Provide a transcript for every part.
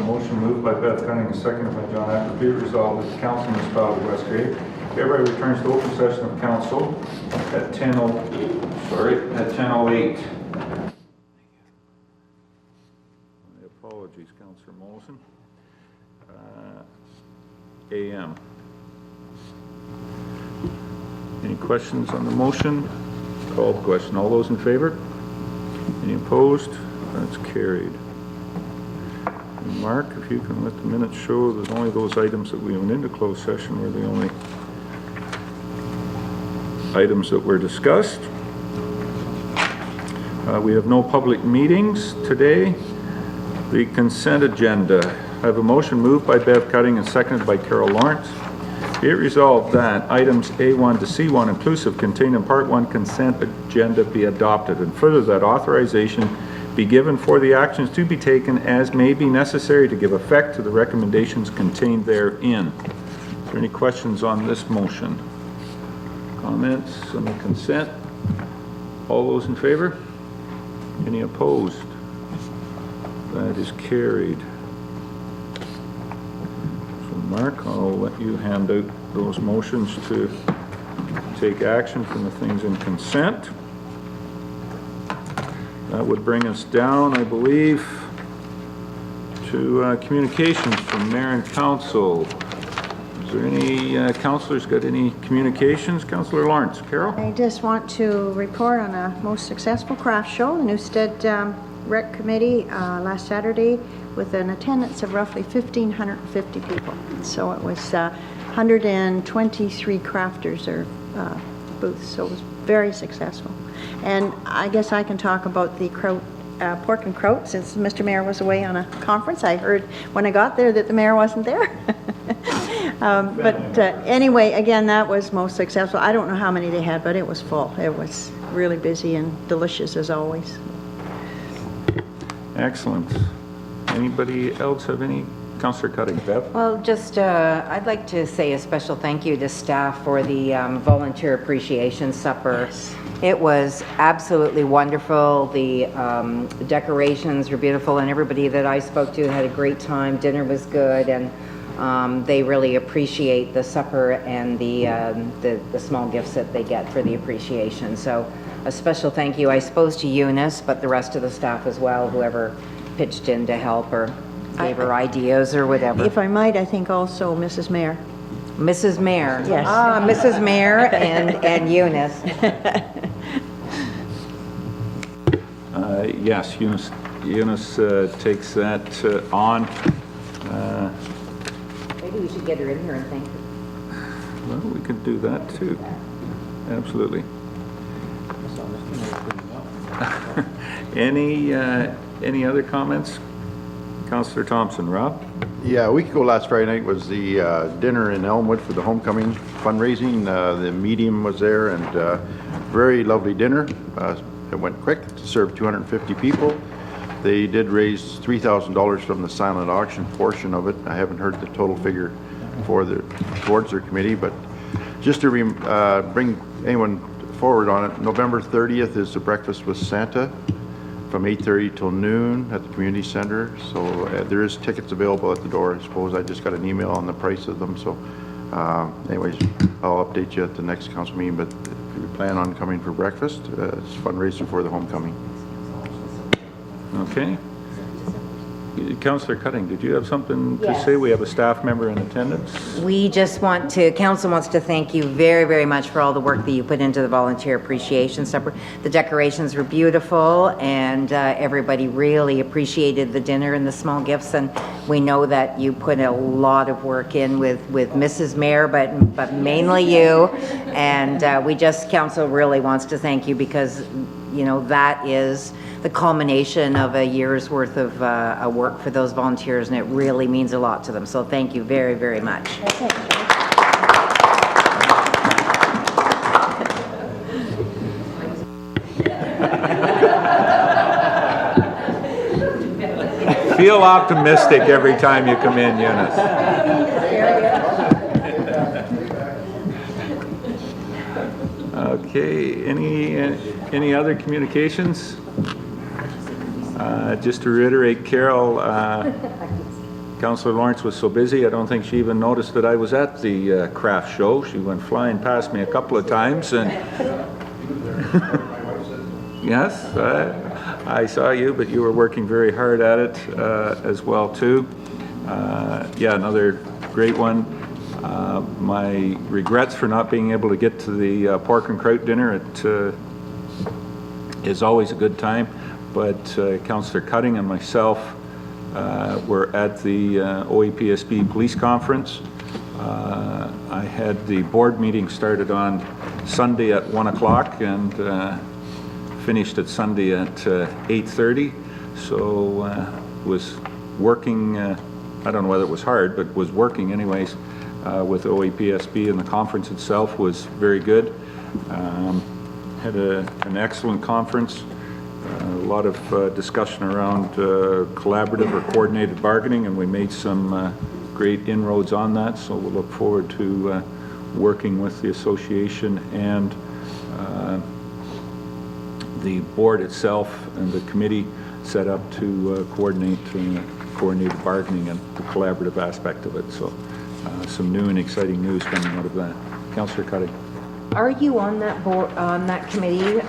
motion moved by Bev Cutting and seconded by John Acker. Be it resolved that the Council of the Municipality of West Grade hereby returns to open session of Council at 10:08. My apologies, Councillor Mollison. AM. Any questions on the motion? Call the question. All those in favor? Any opposed? That's carried. And Mark, if you can let the minutes show that only those items that we went into closed session were the only items that were discussed. We have no public meetings today. The consent agenda. I have a motion moved by Bev Cutting and seconded by Carol Lawrence. Be it resolved that items A1 to C1 inclusive contained in Part 1 consent agenda be adopted, and further that authorization be given for the actions to be taken as may be necessary to give effect to the recommendations contained therein. Is there any questions on this motion? Comments on the consent? All those in favor? Any opposed? That is carried. Mark, I'll let you hand out those motions to take action from the things in consent. That would bring us down, I believe, to communications from Mayor and Council. Is there any councillors got any communications? Councillor Lawrence. Carol? I just want to report on a most successful craft show, the Newstead Rec Committee last Saturday, with an attendance of roughly 1,550 people. So it was 123 crafters or booths, so it was very successful. And I guess I can talk about the pork and kraut, since Mr. Mayor was away on a conference. I heard when I got there that the mayor wasn't there. But anyway, again, that was most successful. I don't know how many they had, but it was full. It was really busy and delicious as always. Excellent. Anybody else have any? Councillor Cutting. Bev? Well, just I'd like to say a special thank you to staff for the volunteer appreciation supper. Yes. It was absolutely wonderful. The decorations were beautiful, and everybody that I spoke to had a great time. Dinner was good, and they really appreciate the supper and the small gifts that they get for the appreciation. So a special thank you, I suppose, to Eunice, but the rest of the staff as well, whoever pitched in to help or gave her ideas or whatever. If I might, I think also Mrs. Mayor. Mrs. Mayor. Yes. Ah, Mrs. Mayor and Eunice. Yes, Eunice takes that on. Maybe we should get her in here and thank her. Well, we could do that too. Absolutely. Any other comments? Councillor Thompson. Rob? Yeah, a week ago last Friday night was the dinner in Elmwood for the homecoming fundraising. The medium was there, and very lovely dinner. It went quick to serve 250 people. They did raise $3,000 from the silent auction portion of it. I haven't heard the total figure towards their committee, but just to bring anyone forward on it, November 30th is the breakfast with Santa from 8:30 till noon at the community center. So there is tickets available at the door. I suppose I just got an email on the price of them. So anyways, I'll update you at the next council meeting, but if you plan on coming for breakfast, it's fundraiser for the homecoming. Okay. Councillor Cutting, did you have something to say? We have a staff member in attendance. We just council wants to thank you very, very much for all the work that you put into the volunteer appreciation supper. The decorations were beautiful, and everybody really appreciated the dinner and the small gifts, and we know that you put a lot of work in with Mrs. Mayor, but mainly you, and council really wants to thank you, because you know that is the culmination of a year's worth of work for those volunteers, and it really means a lot to them. So thank you very, very much. Feel optimistic every time you come in, Eunice. Okay, any other communications? Just to reiterate, Carol Councillor Lawrence was so busy, I don't think she even noticed that I was at the craft show. She went flying past me a couple of times, and yes, I saw you, but you were working very hard at it as well too. Yeah, another great one. My regrets for not being able to get to the pork and kraut dinner. It is always a good time, but Councillor Cutting and myself were at the OEPSB Police Conference. I had the board meeting started on Sunday at 1 o'clock and finished at Sunday at 8:30. So was working, I don't know whether it was hard, but was working anyways with OEPSB, and the conference itself was very good. Had an excellent conference. A lot of discussion around collaborative or coordinated bargaining, and we made some great inroads on that, so we'll look forward to working with the association and the board itself and the committee set up to coordinate coordinated bargaining and the collaborative aspect of it. So some new and exciting news coming out of that. Councillor Cutting. Are you on that board, on that committee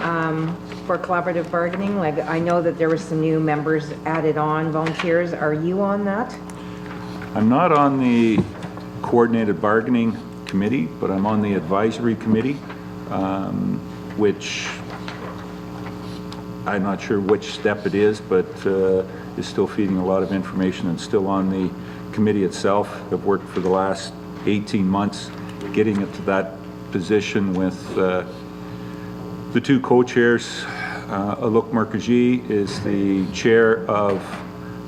for collaborative bargaining? Like, I know that there were some new members added on, volunteers. Are you on that? I'm not on the coordinated bargaining committee, but I'm on the advisory committee, which I'm not sure which step it is, but is still feeding a lot of information and still on the committee itself. I've worked for the last 18 months getting it to that position with the two co-chairs. Alok Mukherjee is the chair of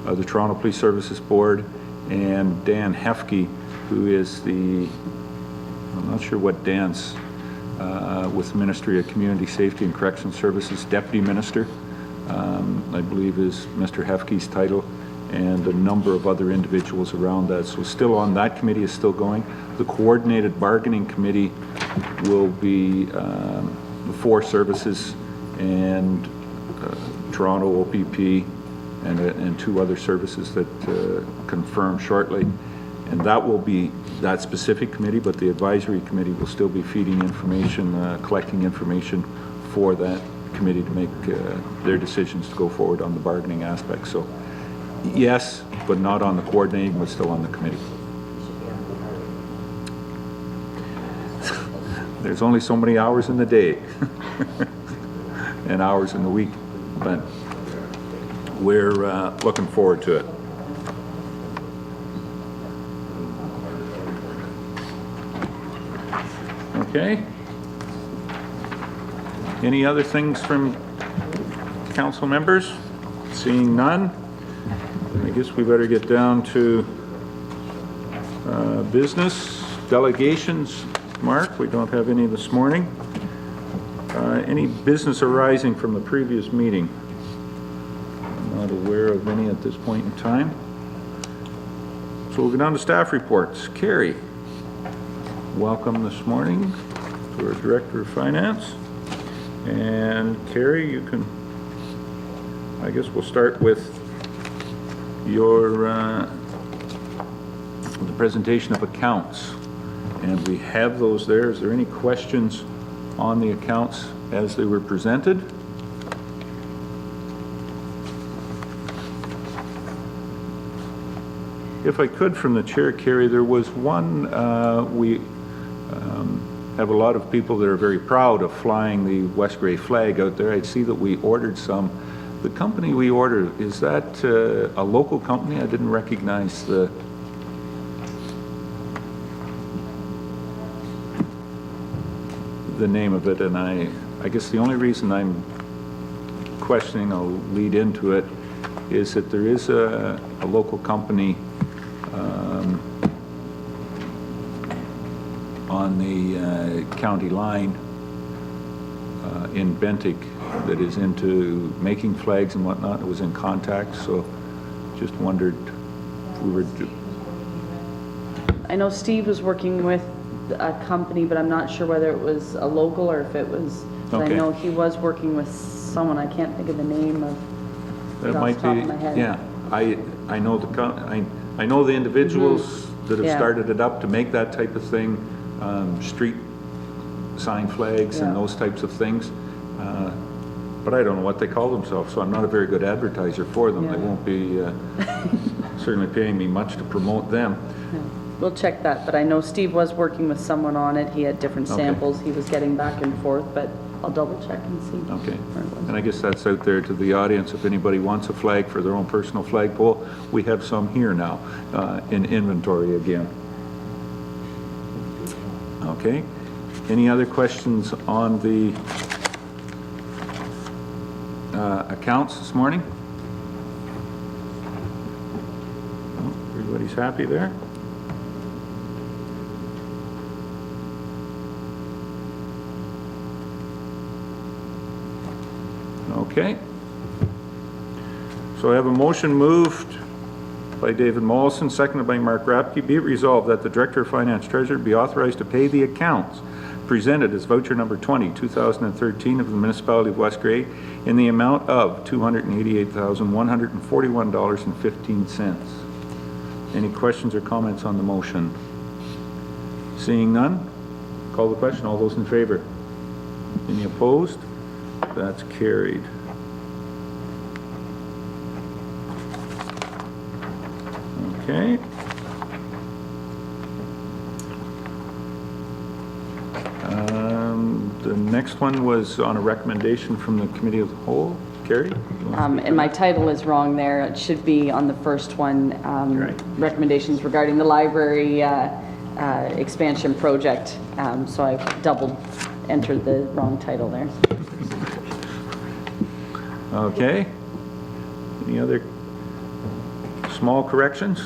the Toronto Police Services Board, and Dan Hefke, who is the, I'm not sure what Dan's, with the Ministry of Community Safety and Correctional Services, Deputy Minister, I believe is Mr. Hefke's title, and a number of other individuals around that. So still on that committee is still going. The Coordinated Bargaining Committee will be the 4 services and Toronto OPP and 2 other services that confirm shortly. And that will be that specific committee, but the advisory committee will still be feeding information, collecting information for that committee to make their decisions to go forward on the bargaining aspect. So yes, but not on the coordinating, but still on the committee. There's only so many hours in the day and hours in the week, but we're looking forward to it. Okay. Any other things from council members? Seeing none, I guess we better get down to business, delegations. Mark, we don't have any this morning. Any business arising from the previous meeting? I'm not aware of any at this point in time. So we'll go down to staff reports. Carrie, welcome this morning to our Director of Finance. And Carrie, you can, I guess we'll start with your the presentation of accounts. And we have those there. Is there any questions on the accounts as they were presented? If I could, from the chair, Carrie, there was one, we have a lot of people that are very proud of flying the West Grey flag out there. I see that we ordered some. The company we ordered, is that a local company? I didn't recognize the name of it, and I guess the only reason I'm questioning, I'll lead into it, is that there is a local company on the county line in Bentig that is into making flags and whatnot. It was in contact, so just wondered if we were... I know Steve was working with a company, but I'm not sure whether it was a local or if it was, Okay. I know he was working with someone, I can't think of the name of it That off might the top be, of my head. yeah. I know the I know the individuals that have Yeah. started it up to make that type of thing, street sign flags and Yeah. those types of things. But I don't know what they call themselves, so I'm not a very good advertiser for them. They Yeah. won't be certainly paying me much to promote them. We'll check that, but I know Steve was working with someone on it. He had different Okay. samples he was getting back and forth, but I'll double check and see. Okay. where it was. And I guess that's out there to the audience. If anybody wants a flag for their own personal flagpole, we have some here now in inventory again. Okay. Any other questions on the accounts this morning? Oh, everybody's happy there? Okay. So I have a motion moved by David Mollison, seconded by Mark Rapke. Be it resolved that the Director of Finance Treasurer be authorized to pay the accounts presented as voucher number 20, 2013 of the Municipality of West Grey in the amount of $288,141.15. Any questions or comments on the motion? Seeing none, call the question. All those in favor? Any opposed? That's carried. Okay. The next one was on a recommendation from the Committee of the Whole. Carrie? You want to speak And my title is wrong there. It should be on the first one, Right. recommendations regarding the library expansion project. So I double entered the wrong title there. Okay. Any other small corrections?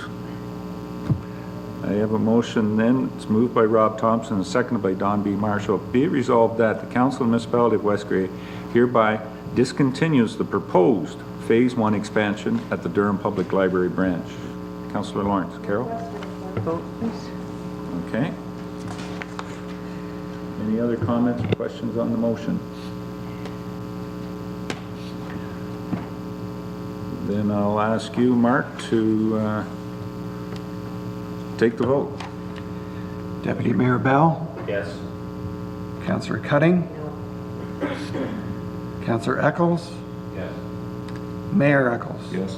I have a motion then. It's moved by Rob Thompson and seconded by Don B. Marshall. Be it resolved that the Council of the Municipality of West Grey hereby discontinues the proposed Phase 1 expansion at the Durham Public Library branch. Councillor Lawrence. Carol? Vote, please. Okay. Any other comments or questions on the motion? Then I'll ask you, Mark, to take the vote. Deputy Mayor Bell, Yes. Councillor Cutting, Councillor Eccles, Yes. Mayor Eccles, Yes.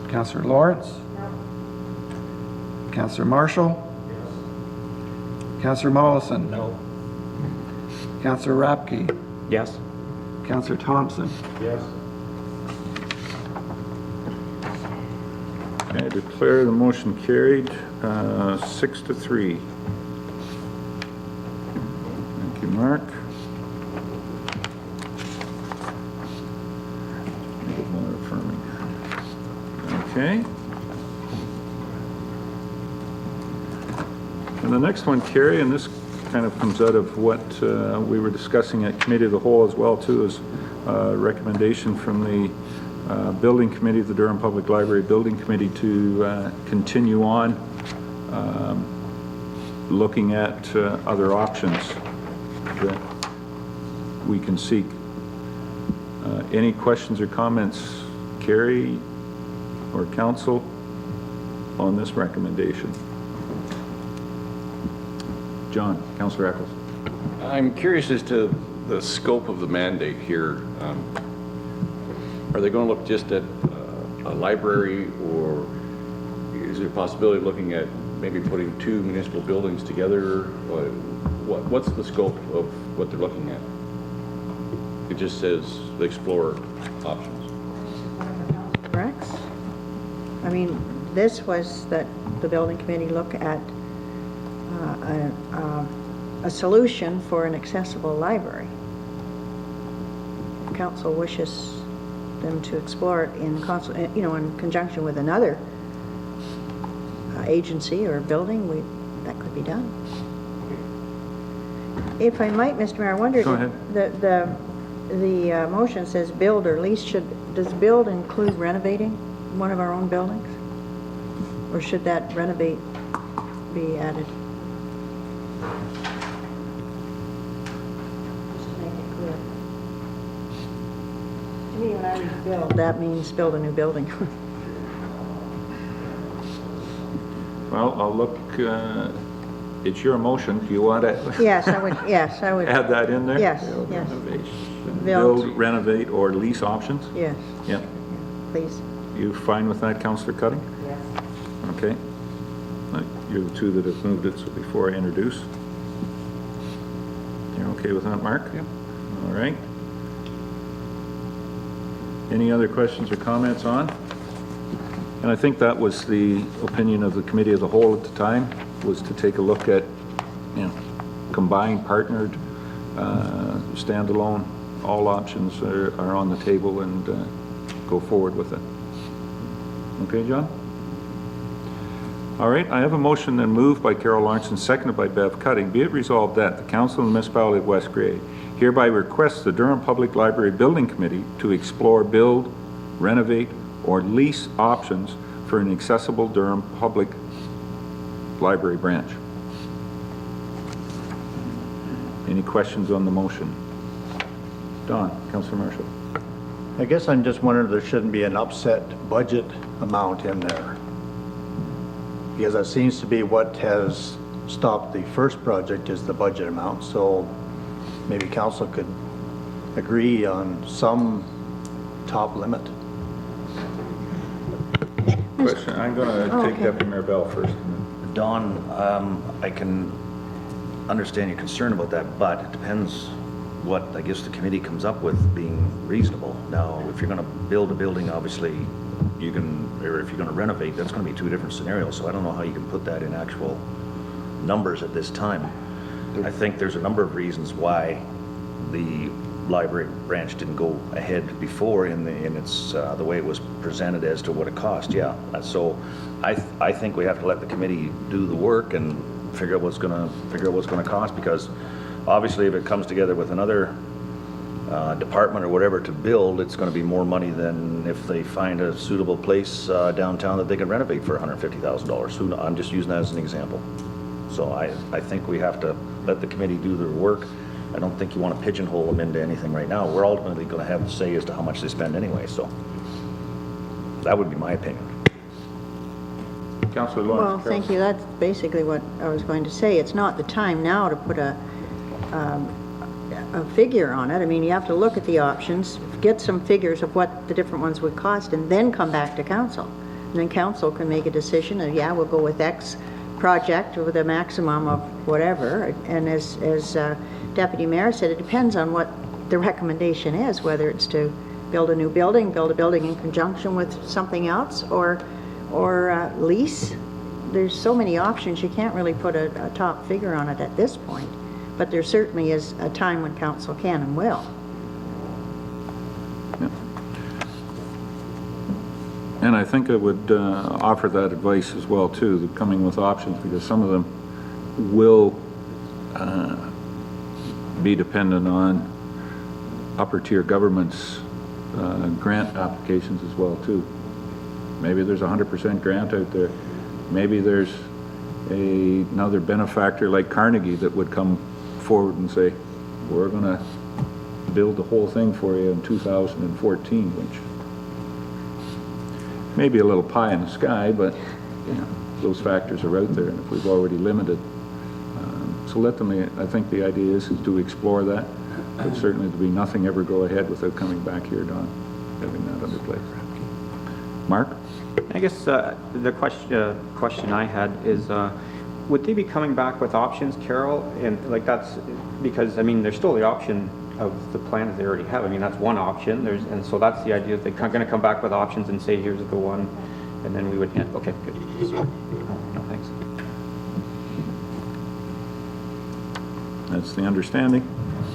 Councillor Lawrence, Councillor Marshall, Councillor Mollison, No. Councillor Rapke, Yes. Councillor Thompson. Yes. Okay, I declare the motion carried, 6-3. Thank you, Mark. Make it more affirming. Okay. And the next one, Carrie, and this kind of comes out of what we were discussing at Committee of the Whole as well, too, is a recommendation from the Building Committee, the Durham Public Library Building Committee, to continue on looking at other options that we can seek. Any questions or comments, Carrie or Council, on this recommendation? John, Councillor Eccles. I'm curious as to the scope of the mandate here. Are they going to look just at a library, or is there a possibility of looking at maybe putting two municipal buildings together? What's the scope of what they're looking at? It just says explore options. Correct? I mean, this was that the building committee look at a solution for an accessible library. Council wishes them to explore it in conjunction with another agency or building, that could be done. If I might, Mr. Mayor, I wondered, Go ahead. the motion says build or lease. Does build include renovating one of our own buildings? Or should that renovate be added? Just to make it clear. To me, when I read build, that means build a new building. Well, I'll look, it's your motion. Do you want to Yes, I would, add that in there? Yes, Build, yes. renovation. Build. Build, renovate, or lease options? yes, Yep. please. You fine with that, Councillor Cutting? Yes. Okay. You're the two that have moved it, so before I introduce. You're okay with that, Mark? Yep. All right. Any other questions or comments on? And I think that was the opinion of the Committee of the Whole at the time, was to take a look at, you know, combined, partnered, standalone, all options are on the table, and go forward with it. Okay, John? All right, I have a motion and moved by Carol Lawrence and seconded by Bev Cutting. Be it resolved that the Council of the Municipality of West Grey hereby requests the Durham Public Library Building Committee to explore, build, renovate, or lease options for an accessible Durham Public Library branch. Any questions on the motion? Don, Councillor Marshall. I guess I'm just wondering if there shouldn't be an upset budget amount in there. Because that seems to be what has stopped the first project, is the budget amount. So maybe council could agree on some top limit. Question, I'm going to take okay. Deputy Mayor Bell first. Don, I can understand your concern about that, but it depends what, I guess, the committee comes up with being reasonable. Now, if you're going to build a building, obviously, you can, or if you're going to renovate, that's going to be two different scenarios, so I don't know how you can put that in actual numbers at this time. I think there's a number of reasons why the library branch didn't go ahead before in its the way it was presented as to what it cost. Yeah, so I think we have to let the committee do the work and figure out what's going to cost, because obviously if it comes together with another department or whatever to build, it's going to be more money than if they find a suitable place downtown that they can renovate for $150,000. I'm just using that as an example. So I think we have to let the committee do their work. I don't think you want to pigeonhole them into anything right now. We're ultimately going to have to say as to how much they spend anyway, so that would be my opinion. Councillor Lawrence. Well, thank you. That's basically what I was going to say. It's not the time now to put a figure on it. I mean, you have to look at the options, get some figures of what the different ones would cost, and then come back to council. And then council can make a decision, and yeah, we'll go with X project with a maximum of whatever. And as Deputy Mayor said, it depends on what the recommendation is, whether it's to build a new building, build a building in conjunction with something else, or lease. There's so many options, you can't really put a top figure on it at this point. But there certainly is a time when council can and will. Yeah. And I think I would offer that advice as well too, the coming with options, because some of them will be dependent on upper tier governments grant applications as well too. Maybe there's 100% grant out there. Maybe there's another benefactor like Carnegie that would come forward and say, we're going to build the whole thing for you in 2014, which may be a little pie in the sky, but you know, those factors are out there, and if we've already limited. So let them, I think the idea is to explore that, but certainly to be nothing ever go ahead without coming back here, Don, having that under play. Mark? I guess the question I had is, would they be coming back with options, Carol? And like that's because I mean there's still the option of the plans they already have. I mean that's one option. And so that's the idea. They're going to come back with options and say here's the one, and then we would. Yeah, okay, good. No, thanks. That's the understanding.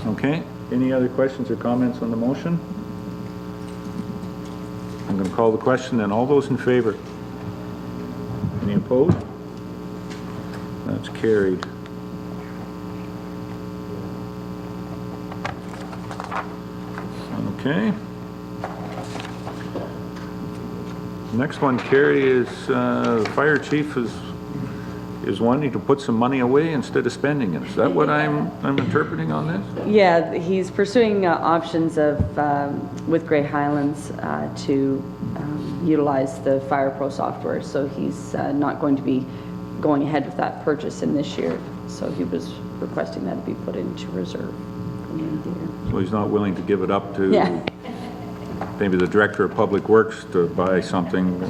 Okay. Any other questions or comments on the motion? I'm going to call the question, and all those in favor? Any opposed? That's carried. Okay. Next one, Carrie, is the fire chief is wanting to put some money away instead of spending it. Is that what I'm interpreting on this? Yeah, he's pursuing options of with Grey Highlands to utilize the FirePro software. So he's not going to be going ahead with that purchase in this year. So he was requesting that it be put into reserve for the end of the year. So he's not willing to give it up to Yeah. maybe the Director of Public Works to buy something.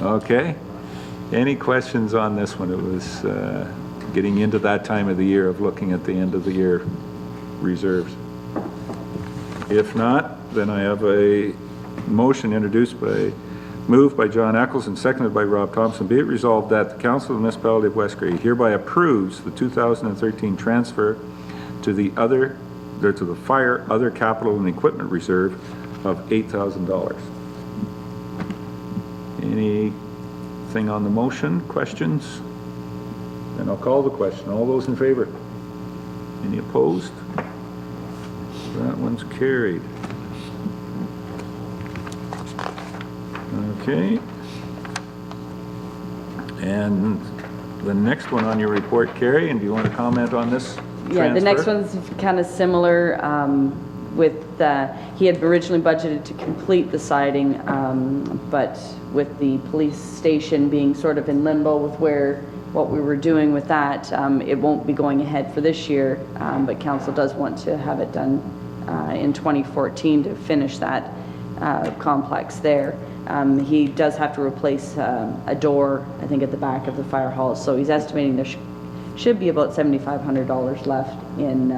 Okay. Any questions on this one? It was getting into that time of the year of looking at the end of the year reserves. If not, then I have a motion moved by John Eccles and seconded by Rob Thompson. Be it resolved that the Council of the Municipality of West Grey hereby approves the 2013 transfer to the Fire Other Capital and Equipment Reserve of $8,000. Anything on the motion? Questions? Then I'll call the question. All those in favor? Any opposed? That one's carried. Okay. And the next one on your report, Carrie, and do you want to comment on this transfer? Yeah, the next one's kind of similar with, he had originally budgeted to complete the siding, but with the police station being sort of in limbo with what we were doing with that, it won't be going ahead for this year, but council does want to have it done in 2014 to finish that complex there. He does have to replace a door, I think, at the back of the fire hall, so he's estimating there should be about $7,500 left in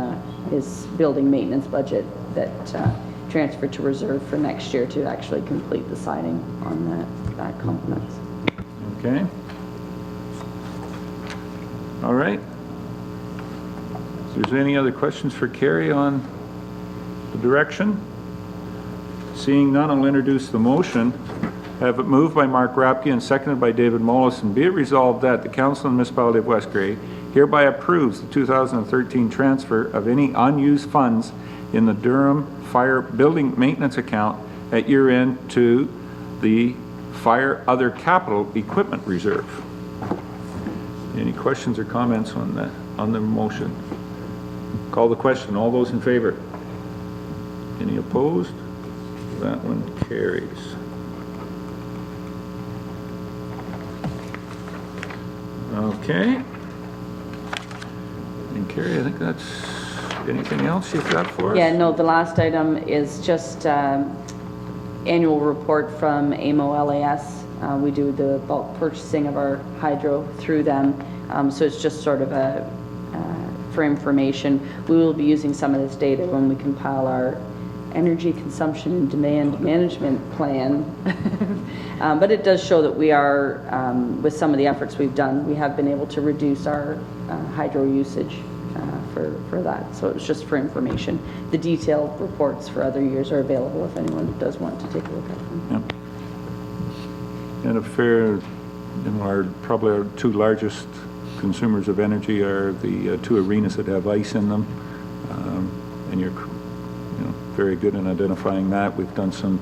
his building maintenance budget that transferred to reserve for next year to actually complete the siding on that complex. Okay. All right. If there's any other questions for Carrie on the direction? Seeing none, I'll introduce the motion. Have it moved by Mark Rapke and seconded by David Mollison. Be it resolved that the Council of the Municipality of West Grey hereby approves the 2013 transfer of any unused funds in the Durham Fire Building Maintenance account at year-end to the Fire Other Capital Equipment Reserve. Any questions or comments on the motion? Call the question. All those in favor? Any opposed? That one carries. Okay. And Carrie, I think that's anything else you've got for us? Yeah, no, the last item is just annual report from AMO LAS. We do the bulk purchasing of our hydro through them, so it's just sort of for information. We will be using some of this data when we compile our energy consumption and demand management plan. But it does show that we are, with some of the efforts we've done, we have been able to reduce our hydro usage for that. So it's just for information. The detailed reports for other years are available if anyone does want to take a look at them. Yep. And a fair, probably our two largest consumers of energy are the two arenas that have ice in them. And you're very good in identifying that. We've done some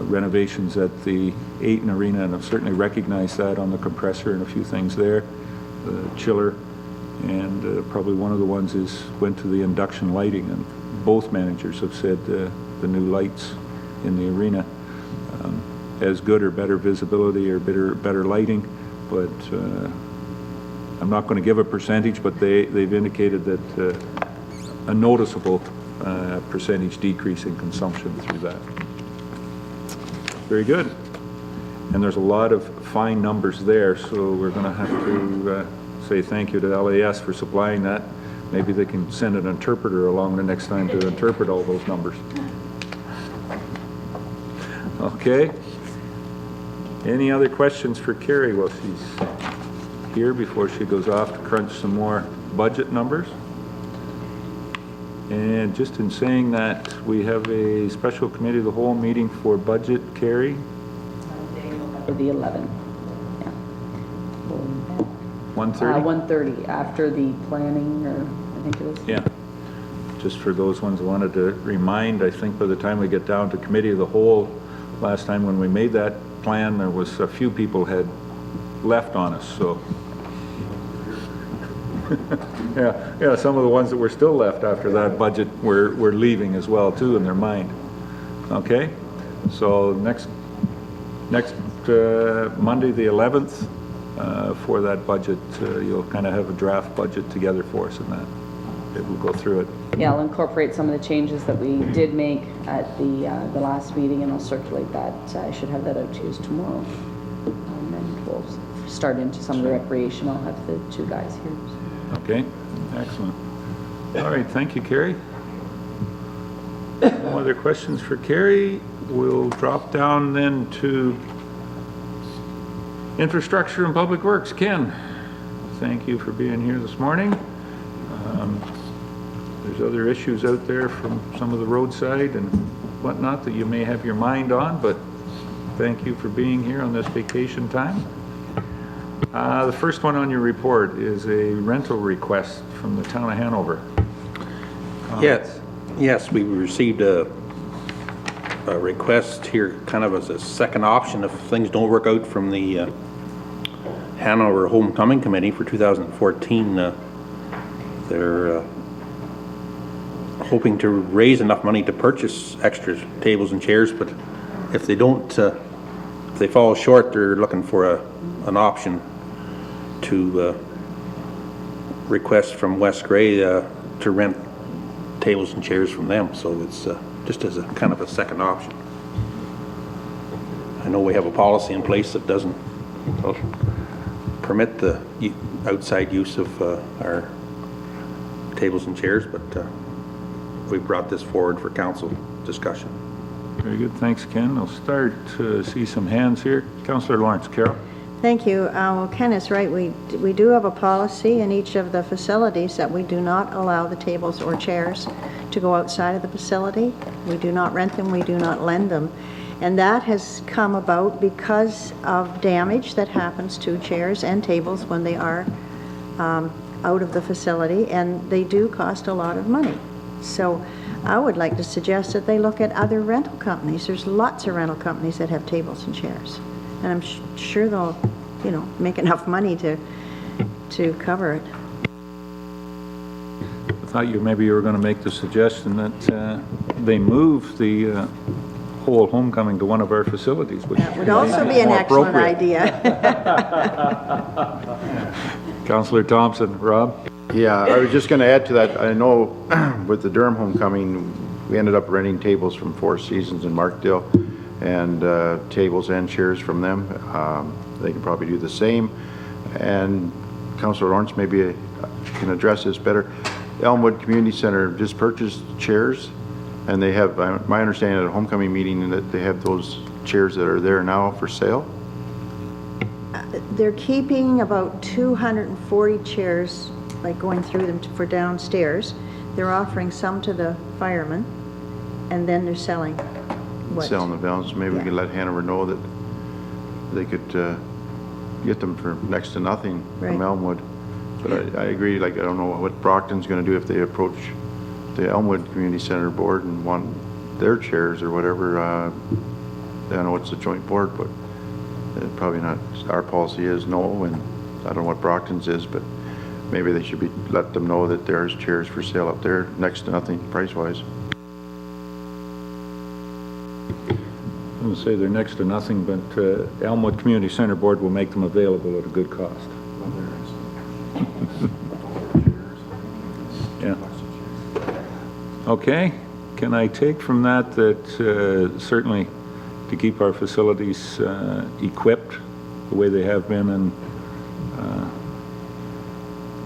renovations at the Ayton Arena and have certainly recognized that on the compressor and a few things there. The chiller, and probably one of the ones went to the induction lighting, and both managers have said the new lights in the arena, as good or better visibility or better lighting, but I'm not going to give a percentage, but they've indicated that a noticeable percentage decrease in consumption through that. Very good. And there's a lot of fine numbers there, so we're going to have to say thank you to LAS for supplying that. Maybe they can send an interpreter along the next time to interpret all those numbers. Okay. Any other questions for Carrie while she's here before she goes off to crunch some more budget numbers? And just in saying that, we have a special committee of the whole meeting for budget, Carrie? For the 11th. Yeah. 1:30? 1:30 after the planning, or I think it is. Yeah. Just for those ones I wanted to remind, I think by the time we get down to committee of the whole, last time when we made that plan, there was a few people had left on us, so. Yeah, some of the ones that were still left after that budget were leaving as well too in their mind. Okay, so next next Monday, the 11th, for that budget, you'll kind of have a draft budget together for us, and that it will go through it. Yeah, I'll incorporate some of the changes that we did make at the last meeting, and I'll circulate that. I should have that out to you tomorrow. And we'll start into some of the recreation. I'll have the two guys here. Okay, excellent. All right, thank you, Carrie. No other questions for Carrie? We'll drop down then to Infrastructure and Public Works. Ken, thank you for being here this morning. There's other issues out there from some of the roadside and whatnot that you may have your mind on, but thank you for being here on this vacation time. The first one on your report is a rental request from the town of Hanover. Yes, we received a request here kind of as a second option if things don't work out from the Hanover Homecoming Committee for 2014. They're hoping to raise enough money to purchase extra tables and chairs, but if they don't, if they fall short, they're looking for an option to request from West Gray to rent tables and chairs from them. So it's just as a kind of a second option. I know we have a policy in place that doesn't permit the outside use of our tables and chairs, but we brought this forward for council discussion. Very good, thanks, Ken. I'll start to see some hands here. Councillor Lawrence. Carol. Thank you. Well, Ken is right. We do have a policy in each of the facilities that we do not allow the tables or chairs to go outside of the facility. We do not rent them. We do not lend them. And that has come about because of damage that happens to chairs and tables when they are out of the facility, and they do cost a lot of money. So I would like to suggest that they look at other rental companies. There's lots of rental companies that have tables and chairs. And I'm sure they'll, make enough money to cover it. I thought maybe you were going to make the suggestion that they move the whole homecoming to one of our facilities, which That would also be an more excellent appropriate. idea. Councillor Thompson. Rob? Yeah, I was just going to add to that. I know with the Durham homecoming, we ended up renting tables from Four Seasons in Markdale, and tables and chairs from them. They can probably do the same. And Councillor Lawrence maybe can address this better. Elmwood Community Center just purchased chairs, and they have, my understanding at a homecoming meeting, that they have those chairs that are there now for sale. They're keeping about 240 chairs, like going through them for downstairs. They're offering some to the firemen, and then they're selling what? Selling the balance. Maybe we could let Hanover know that they could get them for next to nothing from Right. Elmwood. But I agree, like, I don't know what Brockton's going to do if they approach the Elmwood Community Center board and want their chairs or whatever. I know it's a joint board, but probably not. Our policy is no, and I don't know what Brockton's is, but maybe they should let them know that there's chairs for sale up there, next to nothing price-wise. I'm going to say they're next to nothing, but Elmwood Community Center Board will make them available at a good cost. Yeah. Okay. Can I take from that certainly to keep our facilities equipped the way they have been, and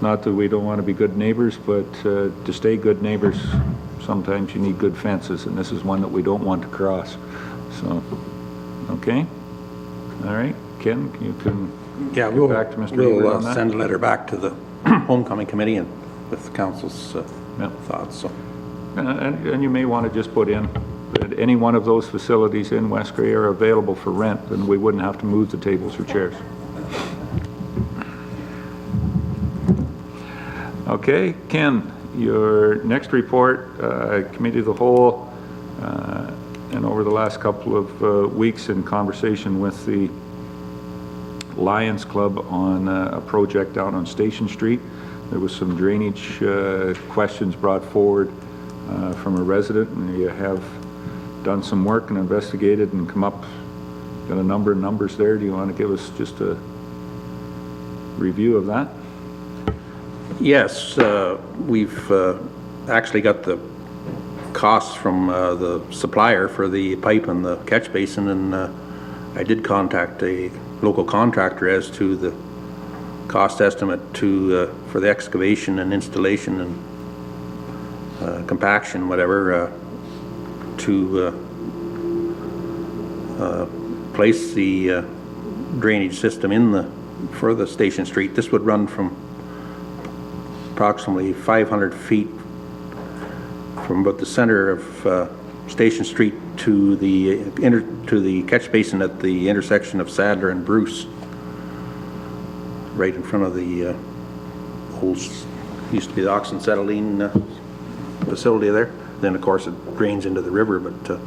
not that we don't want to be good neighbors, but to stay good neighbors, sometimes you need good fences, and this is one that we don't want to cross. So, okay. All right. Ken, you can Yeah, get back to Mr. Ebert we'll on that. send a letter back to the homecoming committee and with council's Yeah. thoughts. So. And you may want to just put in that any one of those facilities in West Gray are available for rent, and we wouldn't have to move the tables or chairs. Okay, Ken, your next report, Committee of the Whole, and over the last couple of weeks in conversation with the Lions Club on a project down on Station Street. There was some drainage questions brought forward from a resident, and you have done some work and investigated and come up Got a number of numbers there. Do you want to give us just a review of that? Yes, we've actually got the costs from the supplier for the pipe and the catch basin, and I did contact a local contractor as to the cost estimate for the excavation and installation and compaction, whatever, to place the drainage system for the Station Street. This would run from approximately 500 feet from about the center of Station Street to the catch basin at the intersection of Sadler and Bruce, right in front of the old, used to be the oxyacetylene facility there. Then of course it drains into the river, but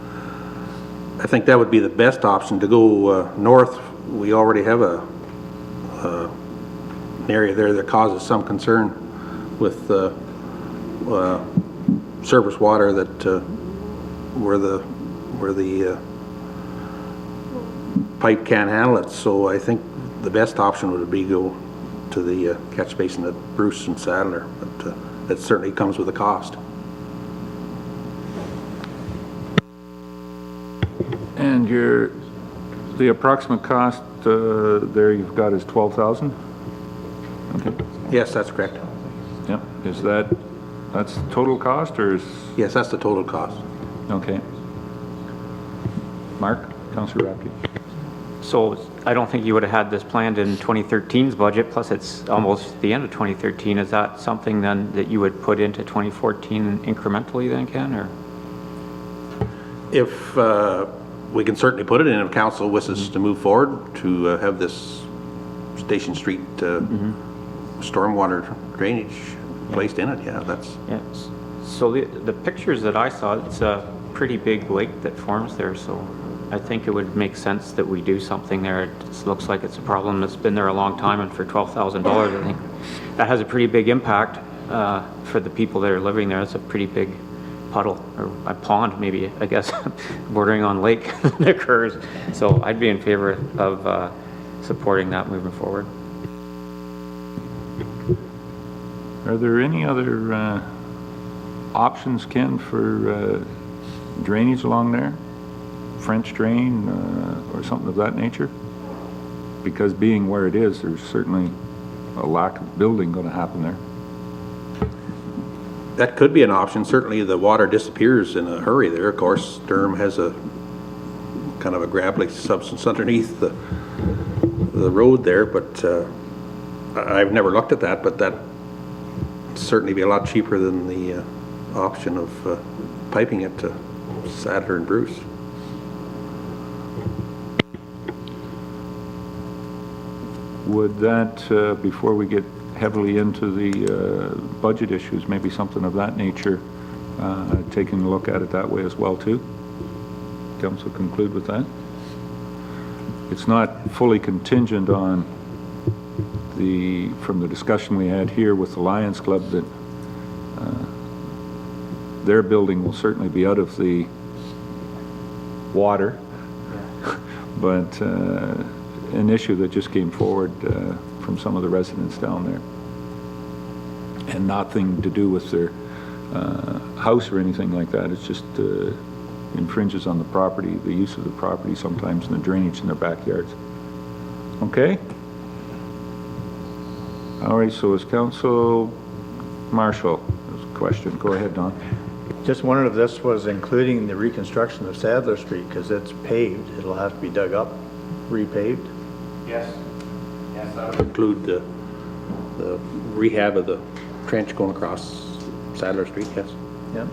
I think that would be the best option to go north. We already have an area there that causes some concern with surface water that where the pipe can't handle it. So I think the best option would be go to the catch basin at Bruce and Sadler, but that certainly comes with a cost. And the approximate cost there you've got is 12,000? Okay. Yes, that's correct. Yep. Is that's the total cost, or is? Yes, that's the total cost. Okay. Mark, Councillor Rapke. So I don't think you would have had this planned in 2013's budget, plus it's almost the end of 2013. Is that something then that you would put into 2014 incrementally then, Ken, or? If we can certainly put it in if council wishes to move forward to have this Station Street stormwater drainage placed in it, yeah, that's... Yes. So the pictures that I saw, it's a pretty big lake that forms there, so I think it would make sense that we do something there. It just looks like it's a problem that's been there a long time, and for $12,000, I think that has a pretty big impact for the people that are living there. It's a pretty big puddle, or a pond maybe, I guess, bordering on lake that occurs. So I'd be in favor of supporting that moving forward. Are there any other options, Ken, for drainage along there? French drain or something of that nature? Because being where it is, there's certainly a lack of building going to happen there. That could be an option. Certainly the water disappears in a hurry there. Of course, Durham has a kind of a gravelly substance underneath the road there, but I've never looked at that, but that certainly be a lot cheaper than the option of piping it to Sadler and Bruce. Would that, before we get heavily into the budget issues, maybe something of that nature, taking a look at it that way as well too? Council conclude with that? It's not fully contingent on from the discussion we had here with the Lions Club that their building will certainly be out of the water, but an issue that just came forward from some of the residents down there, and nothing to do with their house or anything like that. It's just infringes on the property, the use of the property sometimes, and the drainage in their backyards. Okay? All right, so as Council Marshall, there's a question. Go ahead, Don. Just wondered if this was including the reconstruction of Sadler Street, because it's paved. It'll have to be dug up, repaved. Yes. Yes, that would include the rehab of the trench going across Sadler Street, yes. Yeah.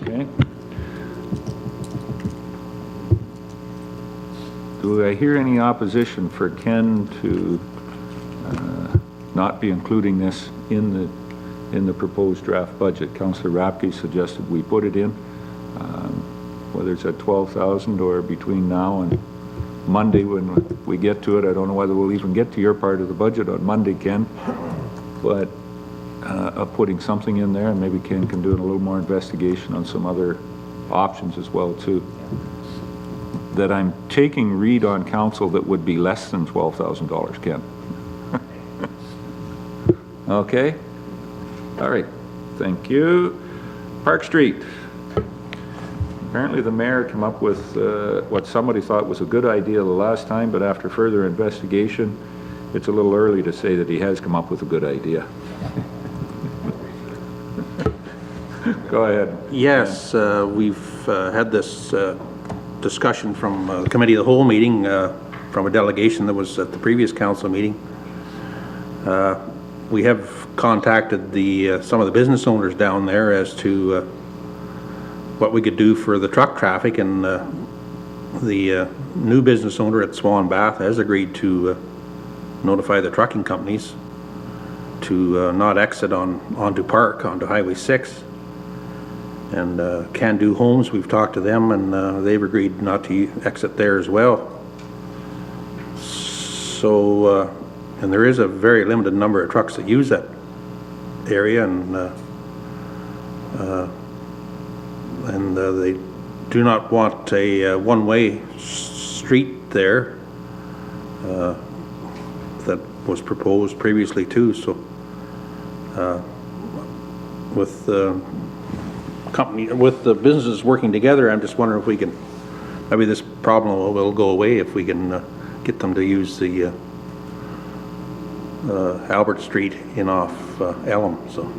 Okay. Do I hear any opposition for Ken to not be including this in the proposed draft budget? Councillor Rapke suggested we put it in, whether it's at 12,000 or between now and Monday when we get to it. I don't know whether we'll even get to your part of the budget on Monday, Ken, but putting something in there, and maybe Ken can do a little more investigation on some other options as well too. that I'm taking Reed on council that would be less than $12,000, Ken. Okay? All right, thank you. Park Street. Apparently the mayor came up with what somebody thought was a good idea the last time, but after further investigation, it's a little early to say that he has come up with a good idea. Go ahead. Yes, we've had this discussion from the committee of the whole meeting, from a delegation that was at the previous council meeting. We have contacted some of the business owners down there as to what we could do for the truck traffic, and the new business owner at Swan Bath has agreed to notify the trucking companies to not exit onto Highway 6. And Can Do Homes, we've talked to them, and they've agreed not to exit there as well. So, and there is a very limited number of trucks that use that area, and they do not want a one-way street there that was proposed previously too. So, with the businesses working together, I'm just wondering if we can, maybe this problem will go away if we can get them to use the Albert Street in off Elm. So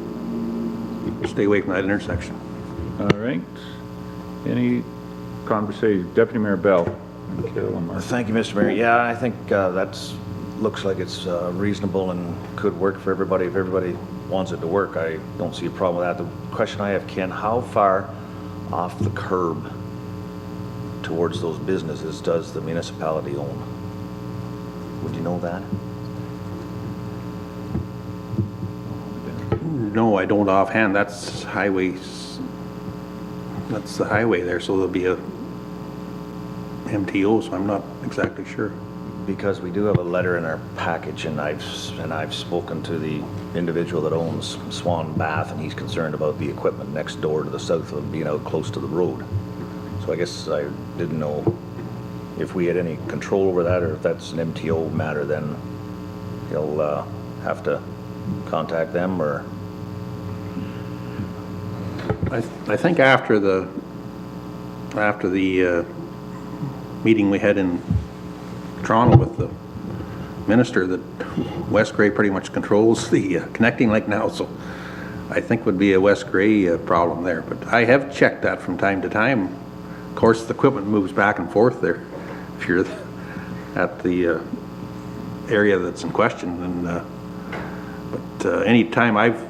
stay away from that intersection. All right. Any conversation? Deputy Mayor Bell. Carol and Mark. Thank you, Mr. Mayor. Yeah, I think looks like it's reasonable and could work for everybody. If everybody wants it to work, I don't see a problem with that. The question I have, Ken, how far off the curb towards those businesses does the municipality own? Would you know that? No, I don't offhand. That's highways. That's the highway there, so there'll be a MTO, so I'm not exactly sure. Because we do have a letter in our package, and I've spoken to the individual that owns Swan Bath, and he's concerned about the equipment next door to the south of him being out close to the road. So I guess I didn't know if we had any control over that, or if that's an MTO matter, then he'll have to contact them, or... I think after the meeting we had in Toronto with the minister, that West Grey pretty much controls the connecting link now, so I think would be a West Grey problem there. But I have checked that from time to time. Of course, the equipment moves back and forth there if you're at the area that's in question. And but any time I've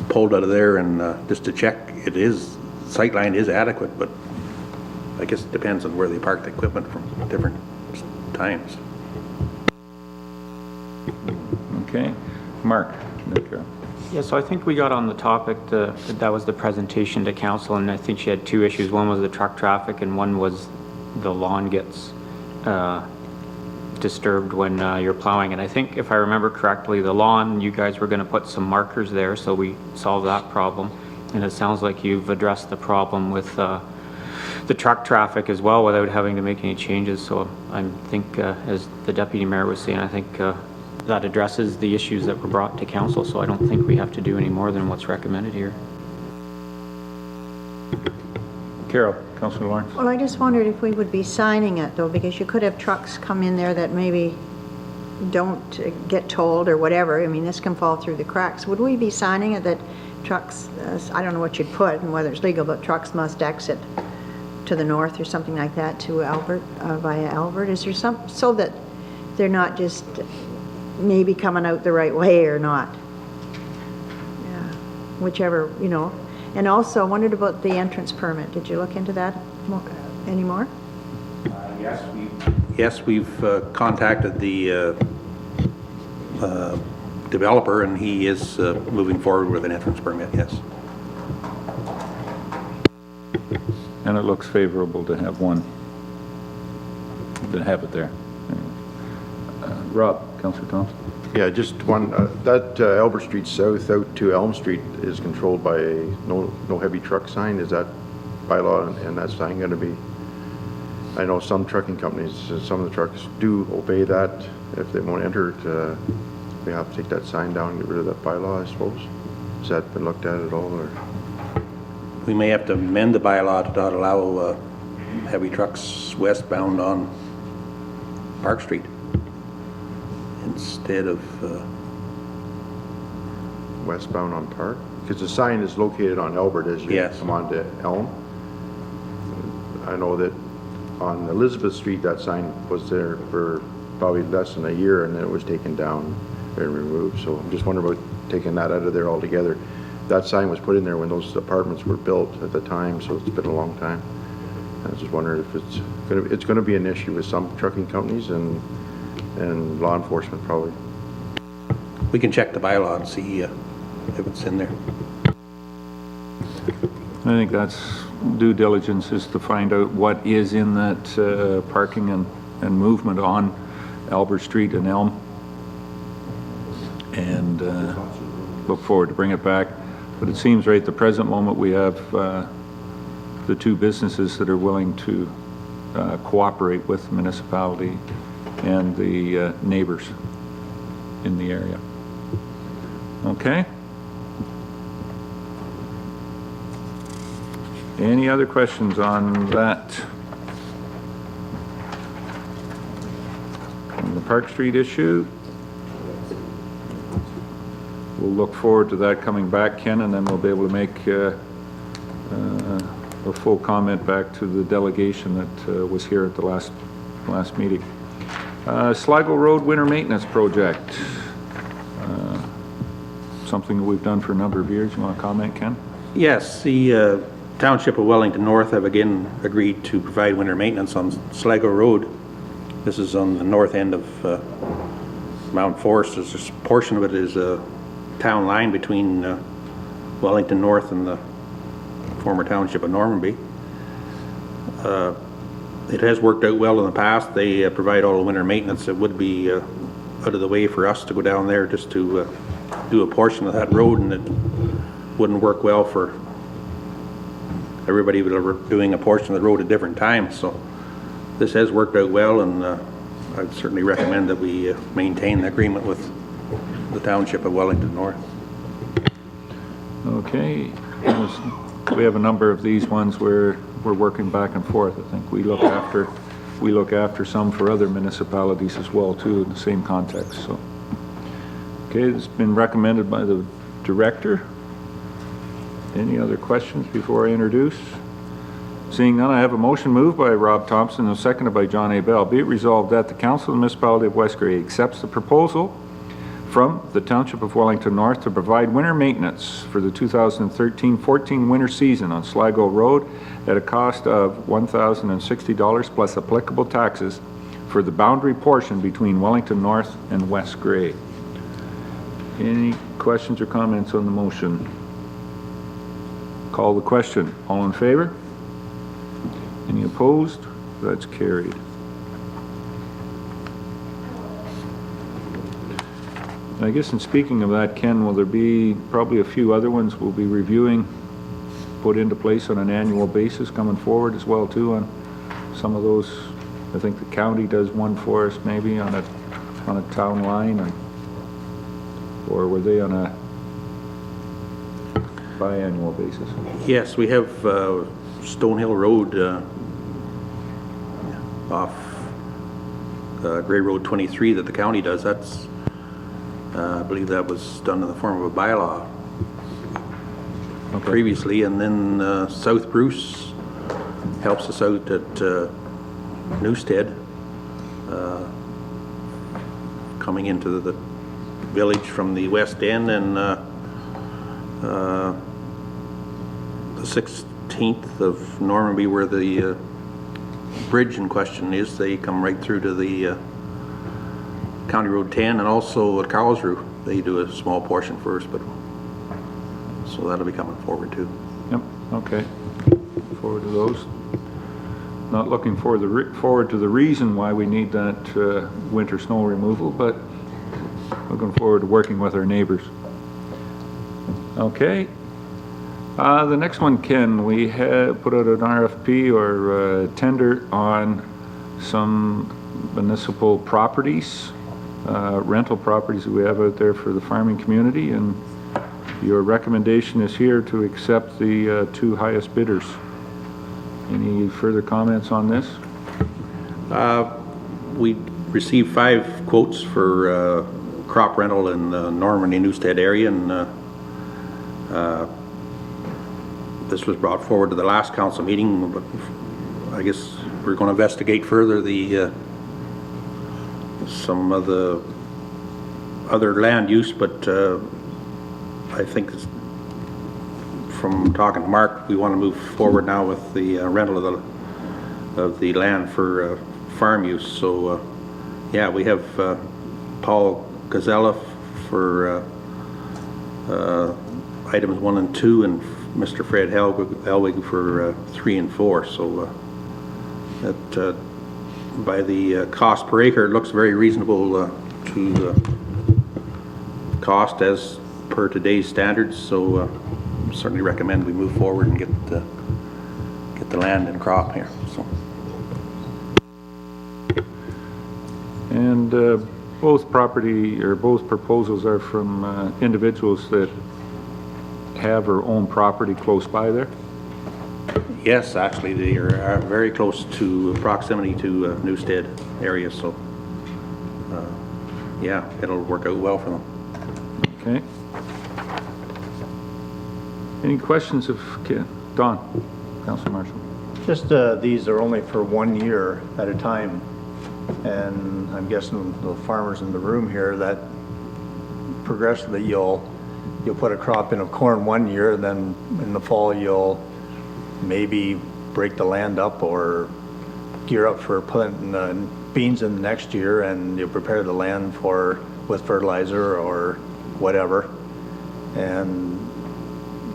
pulled out of there and just to check, sightline is adequate, but I guess it depends on where they park the equipment from different times. Okay. Mark. Yeah, so I think we got on the topic, that was the presentation to council, and I think she had two issues. One was the truck traffic, and one was the lawn gets disturbed when you're plowing. And I think, if I remember correctly, the lawn, you guys were going to put some markers there, so we solved that problem. And it sounds like you've addressed the problem with the truck traffic as well without having to make any changes. So I think, as the deputy mayor was saying, I think that addresses the issues that were brought to council. So I don't think we have to do any more than what's recommended here. Carol, Councillor Lawrence. Well, I just wondered if we would be signing it, though, because you could have trucks come in there that maybe don't get tolled or whatever. I mean, this can fall through the cracks. Would we be signing it that trucks, I don't know what you'd put and whether it's legal, but trucks must exit to the north or something like that to Albert, via Albert? Is there some, so that they're not just maybe coming out the right way or not? Yeah, whichever, you know. And also, I wondered about the entrance permit. Did you look into that anymore? Yes, we've contacted the developer, and he is moving forward with an entrance permit, yes. And it looks favorable to have it there. Rob, Councillor Thompson. Yeah, just one, that Albert Street South out to Elm Street is controlled by a no heavy truck sign. Is that by law, and that sign going to be I know some trucking companies, some of the trucks do obey that. If they won't enter it, we have to take that sign down, get rid of that bylaw, I suppose. Has that been looked at at all, or? We may have to amend the bylaw to not allow heavy trucks westbound on Park Street instead of... Westbound on Park? Because the sign is located on Albert as you Yes. come onto Elm. I know that on Elizabeth Street, that sign was there for probably less than a year, and then it was taken down and removed. So I'm just wondering about taking that out of there altogether. That sign was put in there when those apartments were built at the time, so it's been a long time. I was just wondering if it's going to be an issue with some trucking companies and law enforcement probably. We can check the bylaw and see if it's in there. I think that's due diligence, is to find out what is in that parking and movement on Albert Street and Elm, and look forward to bring it back. But it seems right at the present moment we have the two businesses that are willing to cooperate with the municipality and the neighbors in the area. Okay? Any other questions on that? On the Park Street issue? We'll look forward to that coming back, Ken, and then we'll be able to make a full comment back to the delegation that was here at the last meeting. Sligo Road Winter Maintenance Project. Something that we've done for a number of years. You want to comment, Ken? Yes, the Township of Wellington North have again agreed to provide winter maintenance on Sligo Road. This is on the north end of Mount Forest. There's a portion of it is a town line between Wellington North and the former Township of Normanby. It has worked out well in the past. They provide all the winter maintenance. It would be out of the way for us to go down there just to do a portion of that road, and it wouldn't work well for everybody doing a portion of the road at different times. So this has worked out well, and I'd certainly recommend that we maintain the agreement with the Township of Wellington North. Okay. We have a number of these ones where we're working back and forth. I think we look after some for other municipalities as well too in the same context. So, okay, it's been recommended by the director. Any other questions before I introduce? Seeing none, I have a motion moved by Rob Thompson and seconded by John A. Bell. Be it resolved that the Council of the Municipality of West Grey accepts the proposal from the Township of Wellington North to provide winter maintenance for the 2013-14 winter season on Sligo Road at a cost of $1,060 plus applicable taxes for the boundary portion between Wellington North and West Grey. Any questions or comments on the motion? Call the question. All in favor? Any opposed? That's carried. I guess in speaking of that, Ken, will there be probably a few other ones we'll be reviewing, put into place on an annual basis coming forward as well too on some of those? I think the county does one for us maybe on a town line, or were they on a biannual basis? Yes, we have Stonehill Road off Grey Road 23 that the county does. That's I believe that was done in the form of a bylaw previously, and then South Bruce helps us out at Newstead, coming into the village from the west end, and the 16th of Normanby, where the bridge in question is, they come right through to the County Road 10, and also at Carlsruhe, they do a small portion first, but so that'll be coming forward too. Yep, okay. Look forward to those. Not looking forward to the reason why we need that winter snow removal, but looking forward to working with our neighbors. Okay. The next one, Ken, we had put out an RFP or tender on some municipal properties, rental properties that we have out there for the farming community, and your recommendation is here to accept the 2 highest bidders. Any further comments on this? We received 5 quotes for crop rental in the Normandy Newstead area, and this was brought forward to the last council meeting, but I guess we're going to investigate further some of the other land use, but I think from talking to Mark, we want to move forward now with the rental of the land for farm use. So yeah, we have Paul Gazella for items 1 and 2, and Mr. Fred Elwig for 3 and 4. So that by the cost per acre, it looks very reasonable to cost as per today's standards. So certainly recommend we move forward and get the land and crop here. So. And both proposals are from individuals that have or own property close by there? Yes, actually, they are very close to proximity to Newstead area, so yeah, it'll work out well for them. Okay. Any questions of Don, Councillor Marshall? Just these are only for 1 year at a time, and I'm guessing the farmers in the room here that progressively you'll put a crop in of corn 1 year, and then in the fall you'll maybe break the land up or gear up for putting beans in the next year, and you prepare the land with fertilizer or whatever. And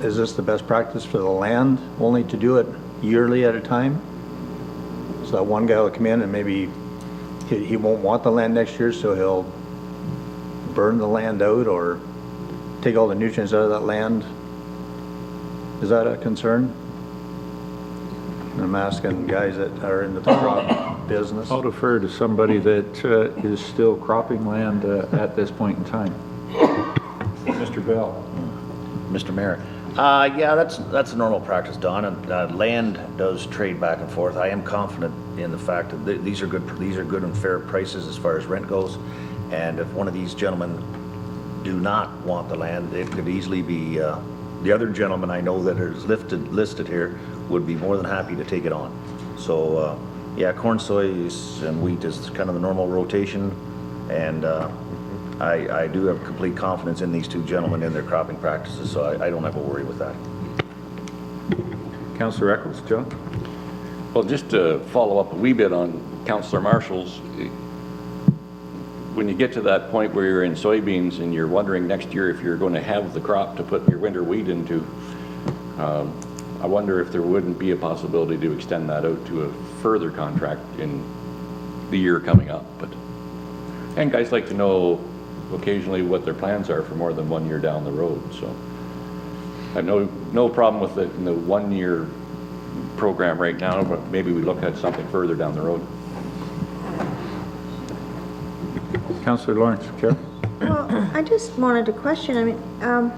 is this the best practice for the land, only to do it yearly at a time? So that one guy will come in and maybe he won't want the land next year, so he'll burn the land out or take all the nutrients out of that land. Is that a concern? And I'm asking guys that are in the crop business. I'll defer to somebody that is still cropping land at this point in time. Mr. Bell. Mr. Mayor, yeah, that's a normal practice, Don, and land does trade back and forth. I am confident in the fact that these are good and fair prices as far as rent goes, and if one of these gentlemen do not want the land, it could easily be the other gentleman I know that is listed here would be more than happy to take it on. So yeah, corn, soy, and wheat is kind of the normal rotation, and I do have complete confidence in these 2 gentlemen in their cropping practices, so I don't have a worry with that. Councillor Eccles, John? Well, just to follow up a wee bit on Councillor Marshall's, when you get to that point where you're in soybeans and you're wondering next year if you're going to have the crop to put your winter wheat into, I wonder if there wouldn't be a possibility to extend that out to a further contract in the year coming up. And guys like to know occasionally what their plans are for more than 1 year down the road. So I have no problem with it in the 1 year program right now, but maybe we look at something further down the road. Councillor Lawrence, Carol? Well, I just wanted to question, I mean,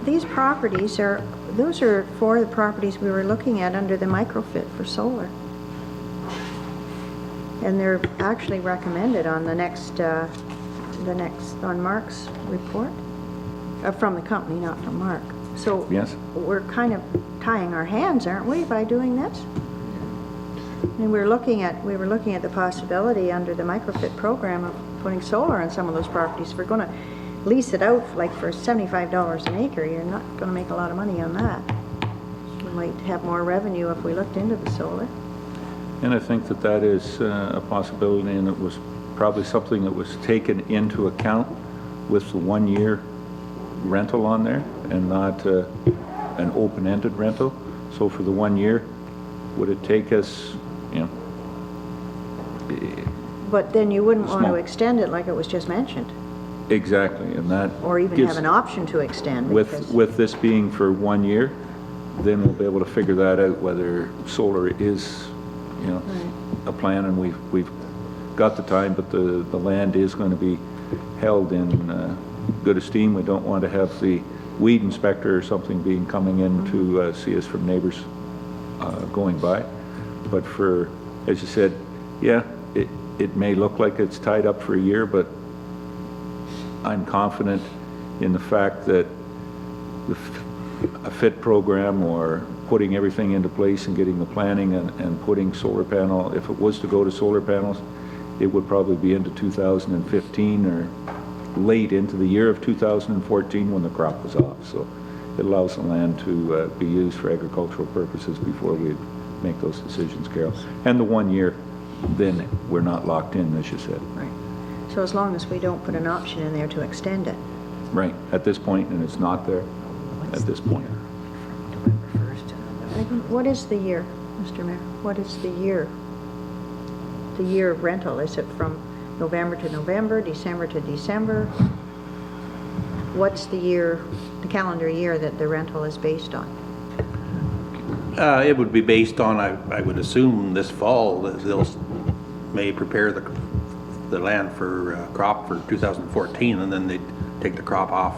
these properties those are for the properties we were looking at under the microfit for solar. And they're actually recommended on on Mark's report, from the company, not from Mark. So yes, we're kind of tying our hands, aren't we, by doing this? And we were looking at the possibility under the microfit program of putting solar on some of those properties. If we're going to lease it out like for $75 an acre, you're not going to make a lot of money on that. We might have more revenue if we looked into the solar. and I think that is a possibility, and it was probably something that was taken into account with the 1 year rental on there and not an open-ended rental. So for the 1 year, would it take us, But then you wouldn't want to Small. extend it like it was just mentioned. Exactly, and that or even gives- have an option to extend. because- With this being for 1 year, then we'll be able to figure that out, whether solar is, you know, a plan, and we've got the time, but the land is going to be held in good esteem. We don't want to have the weed inspector or something coming in to see us from neighbors going by. But for, as you said, yeah, it may look like it's tied up for a year, but I'm confident in the fact that a FIT program, or putting everything into place and getting the planning and putting solar panel, if it was to go to solar panels, it would probably be into 2015 or late into the year of 2014 when the crop was off. So it allows the land to be used for agricultural purposes before we make those decisions, Carol. And the 1 year, then we're not locked in, as you said. Right. So as long as we don't put an option in there to extend it. Right, at this point, and it's not there at this point. What is the year, Mr. Mayor? What is the year? The year of rental, is it from November to November, December to December? What's the year, the calendar year that the rental is based on? It would be based on, I would assume this fall, that they'll may prepare the land for crop for 2014, and then they'd take the crop off,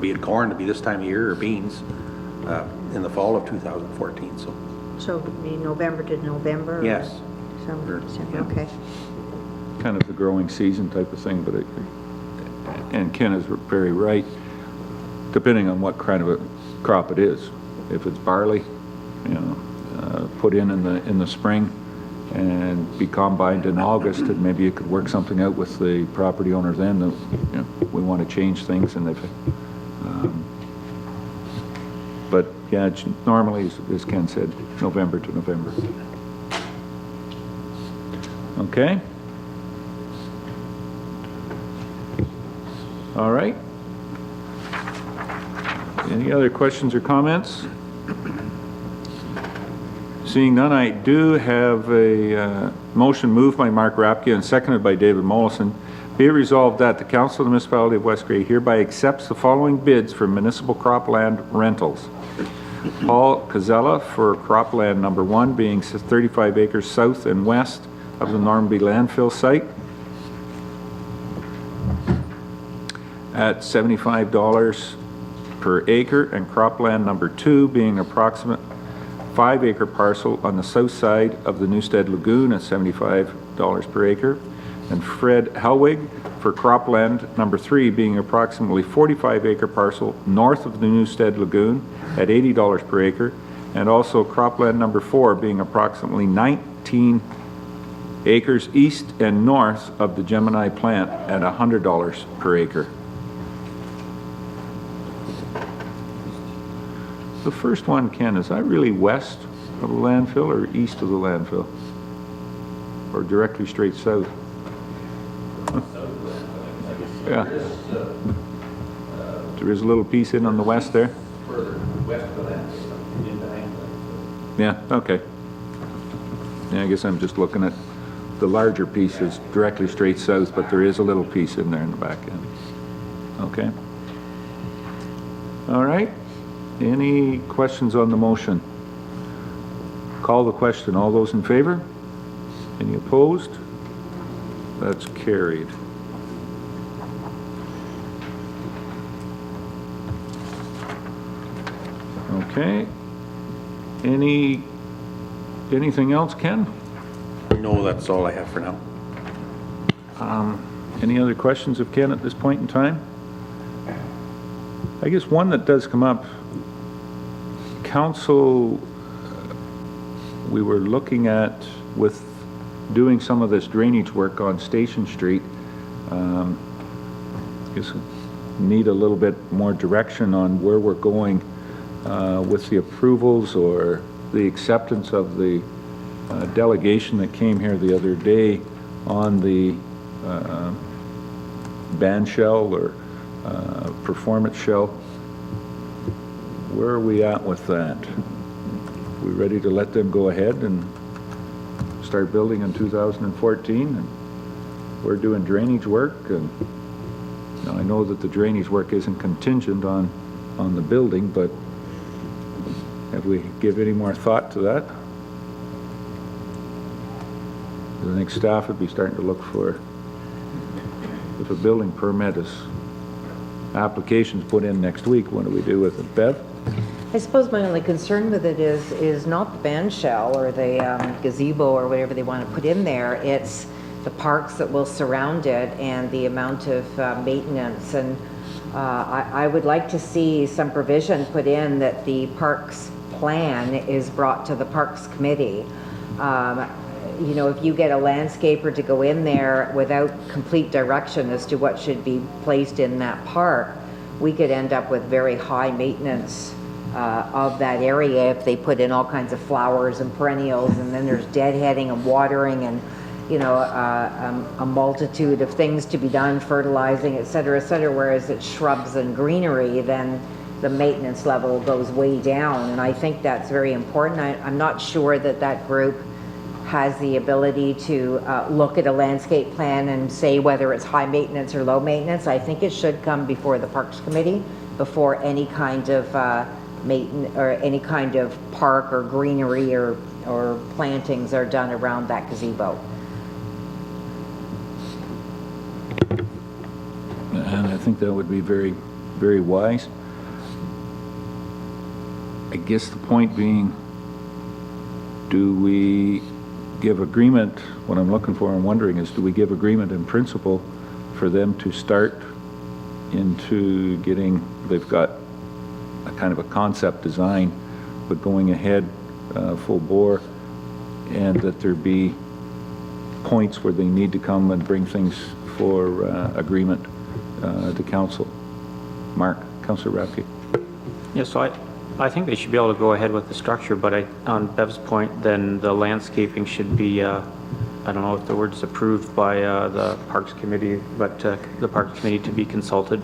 be it corn to be this time of year, or beans, in the fall of 2014, so. So it would be November to November? or Yes. December, December, Yeah. okay. Kind of the growing season type of thing, but and Ken is very right, depending on what kind of a crop it is. If it's barley, you know, put in the spring and be combined in August, and maybe you could work something out with the property owner then, that, you know, we want to change things, and if, but yeah, it's normally, as Ken said, November to November. Okay. All right. Any other questions or comments? Seeing none, I do have a motion moved by Mark Rapke and seconded by David Mollison. Be it resolved that the Council of the Municipality of West Grey hereby accepts the following bids for municipal cropland rentals. Paul Cazella for cropland number 1, being 35 acres south and west of the Normanby landfill site at $75 per acre, and cropland number 2 being approximate 5-acre parcel on the south side of the Newstead Lagoon at $75 per acre, and Fred Helwig for cropland number 3 being approximately 45-acre parcel north of the Newstead Lagoon at $80 per acre, and also cropland number 4 being approximately 19 acres east and north of the Gemini plant at $100 per acre. The first one, Ken, is that really west of the landfill or east of the landfill? Or directly straight south? Yeah. There is a little piece in on the west there? Further west of the landfill, in behind that. Yeah, okay. Yeah, I guess I'm just looking at the larger piece is directly straight south, but there is a little piece in there in the back end. Okay. All right. Any questions on the motion? Call the question. All those in favor? Any opposed? That's carried. Okay. Anything else, Ken? No, that's all I have for now. Any other questions of Ken at this point in time? I guess one that does come up, council, we were looking at with doing some of this drainage work on Station Street. I guess we need a little bit more direction on where we're going with the approvals or the acceptance of the delegation that came here the other day on the band shell or performance shell. Where are we at with that? We ready to let them go ahead and start building in 2014? And we're doing drainage work, and Now, I know that the drainage work isn't contingent on the building, but have we give any more thought to that? I think staff would be starting to look for, if a building permit is, applications put in next week, what do we do with it? Bev? I suppose my only concern with it is not the band shell or the gazebo or whatever they want to put in there. It's the parks that will surround it and the amount of maintenance. And I would like to see some provision put in that the parks plan is brought to the Parks Committee. You know, if you get a landscaper to go in there without complete direction as to what should be placed in that park, we could end up with very high maintenance of that area if they put in all kinds of flowers and perennials, and then there's deadheading and watering and, you know, a multitude of things to be done, fertilizing, et cetera, whereas it's shrubs and greenery, then the maintenance level goes way down. And I think that's very important. I'm not sure that that group has the ability to look at a landscape plan and say whether it's high maintenance or low maintenance. I think it should come before the Parks Committee before any kind of maintenance or any kind of park or greenery or plantings are done around that gazebo. And I think that would be very, very wise. I guess the point being, do we give agreement? What I'm looking for and wondering is, do we give agreement in principle for them to start into getting, they've got a kind of a concept design, but going ahead full bore, and that there be points where they need to come and bring things for agreement to council. Mark, Councillor Rapke. Yeah, so I think they should be able to go ahead with the structure, but on Bev's point, then the landscaping should be, I don't know if the word's approved by the Parks Committee, but the Parks Committee to be consulted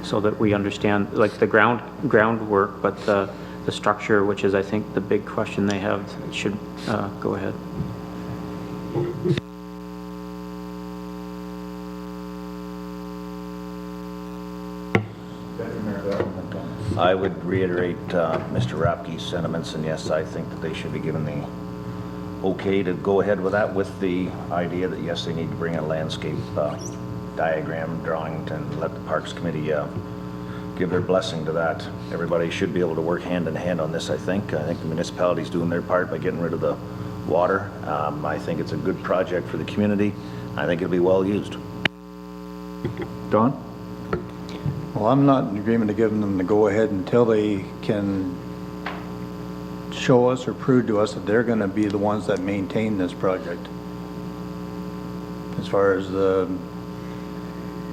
so that we understand, like the groundwork, but the structure, which is I think the big question they have, should go ahead. I would reiterate Mr. Rapke's sentiments, and yes, I think that they should be given the okay to go ahead with that, with the idea that yes, they need to bring a landscape diagram drawing and let the Parks Committee give their blessing to that. Everybody should be able to work hand in hand on this, I think. I think the municipality's doing their part by getting rid of the water. I think it's a good project for the community. I think it'll be well used. Don? Well, I'm not in agreement to giving them the go-ahead until they can show us or prove to us that they're going to be the ones that maintain this project. As far as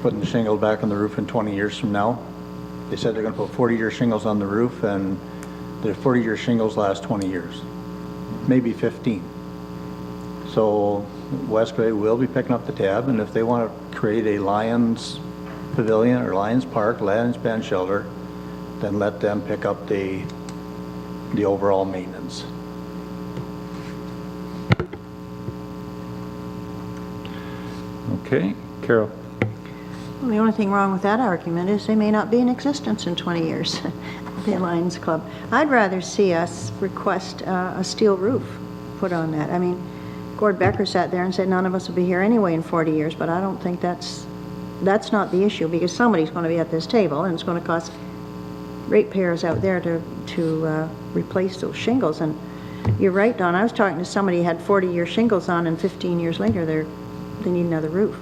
putting the shingle back on the roof in 20 years from now, they said they're going to put 40-year shingles on the roof, and the 40-year shingles last 20 years, maybe 15. So Westway will be picking up the tab, and if they want to create a Lions Pavilion or Lions Park, Lions Band Shelter, then let them pick up the overall maintenance. Okay, Carol. Well, the only thing wrong with that argument is they may not be in existence in 20 years, the Lions Club. I'd rather see us request a steel roof put on that. I mean, Gord Becker sat there and said none of us will be here anyway in 40 years, but I don't think that's not the issue, because somebody's going to be at this table, and it's going to cost ratepayers out there to replace those shingles. And you're right, Don, I was talking to somebody who had 40-year shingles on, and 15 years later they need another roof.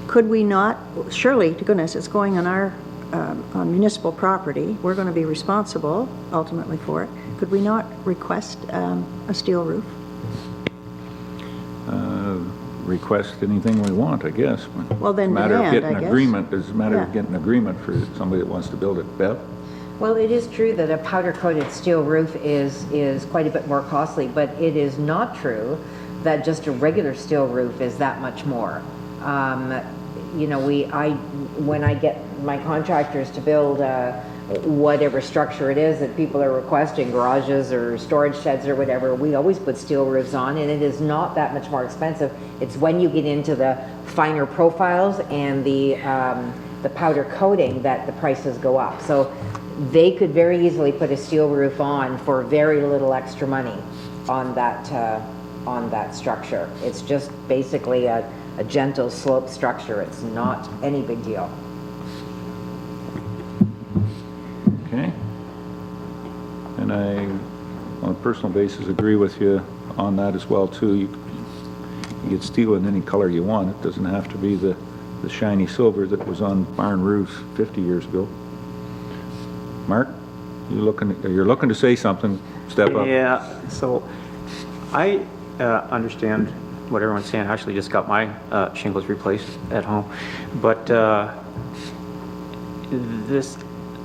Could we not, surely, to goodness, it's going on our on municipal property, we're going to be responsible ultimately for it. Could we not request a steel roof? Request anything we want, I guess. Well, then matter demand, of getting I guess. agreement. It's a matter of Yeah. getting agreement for somebody that wants to build it. Bev? Well, it is true that a powder-coated steel roof is quite a bit more costly, but it is not true that just a regular steel roof is that much more. You know, when I get my contractors to build whatever structure it is that people are requesting, garages or storage sheds or whatever, we always put steel roofs on, and it is not that much more expensive. It's when you get into the finer profiles and the the powder coating that the prices go up. So they could very easily put a steel roof on for very little extra money on that structure. It's just basically a gentle slope structure. It's not any big deal. Okay. And I, on a personal basis, agree with you on that as well, too. You get steel in any color you want. It doesn't have to be the shiny silver that was on barn roofs 50 years ago. Mark, you're looking to say something. Step up. Yeah, so I understand what everyone's saying. I actually just got my shingles replaced at home. But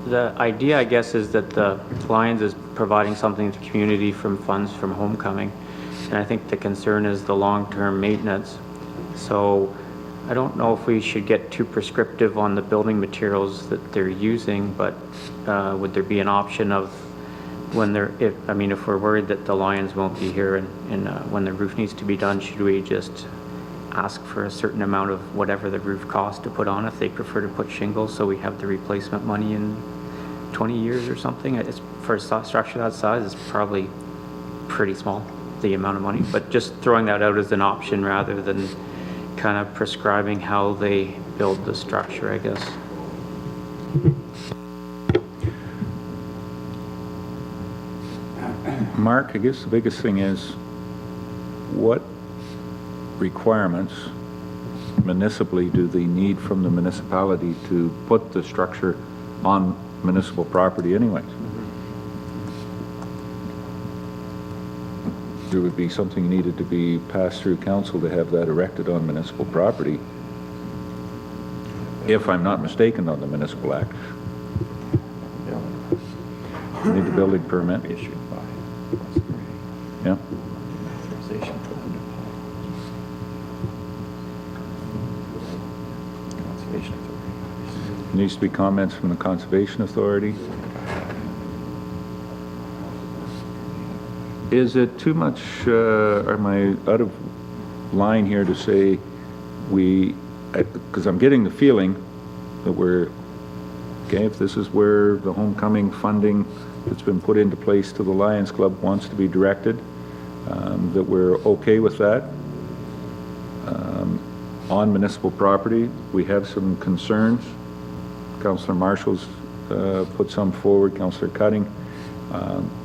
the idea, I guess, is that the Lions is providing something to the community from funds from homecoming. And I think the concern is the long-term maintenance. So I don't know if we should get too prescriptive on the building materials that they're using, but would there be an option of when if we're worried that the Lions won't be here and when the roof needs to be done, should we just ask for a certain amount of whatever the roof costs to put on if they prefer to put shingles, so we have the replacement money in 20 years or something? It's, for a structure that size, it's probably pretty small, the amount of money, but just throwing that out as an option rather than kind of prescribing how they build the structure, I guess. Mark, I guess the biggest thing is what requirements municipally do they need from the municipality to put the structure on municipal property anyways? There would be something needed to be passed through council to have that erected on municipal property, if I'm not mistaken on the Municipal Act. You need the building permit. Yeah. Needs to be comments from the Conservation Authority. Is it too much, am I out of line here to say because I'm getting the feeling that okay, if this is where the homecoming funding that's been put into place to the Lions Club wants to be directed, that we're okay with that. On municipal property, we have some concerns. Councillor Marshall's put some forward, Councillor Cutting.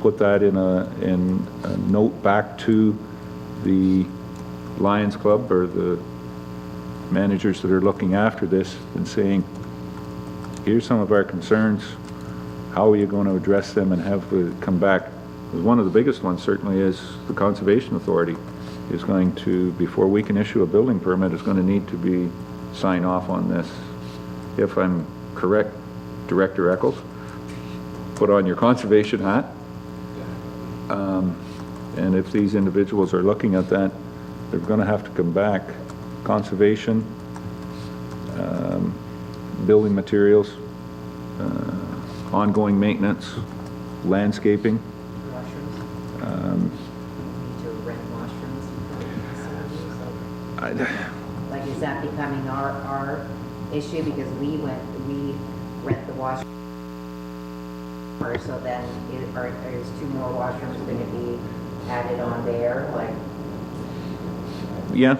Put that in a note back to the Lions Club or the managers that are looking after this and saying, here's some of our concerns. How are you going to address them and have to come back? Because one of the biggest ones certainly is the Conservation Authority is going to, before we can issue a building permit, is going to need to be sign off on this. If I'm correct, Director Eccles, put on your conservation hat. And if these individuals are looking at that, they're going to have to come back. Conservation, building materials, ongoing maintenance, landscaping. To rent washrooms from facilities? Like, is that becoming our issue? Because we rent the washroom. So then is 2 more washrooms going to be added on there? Like, Yeah,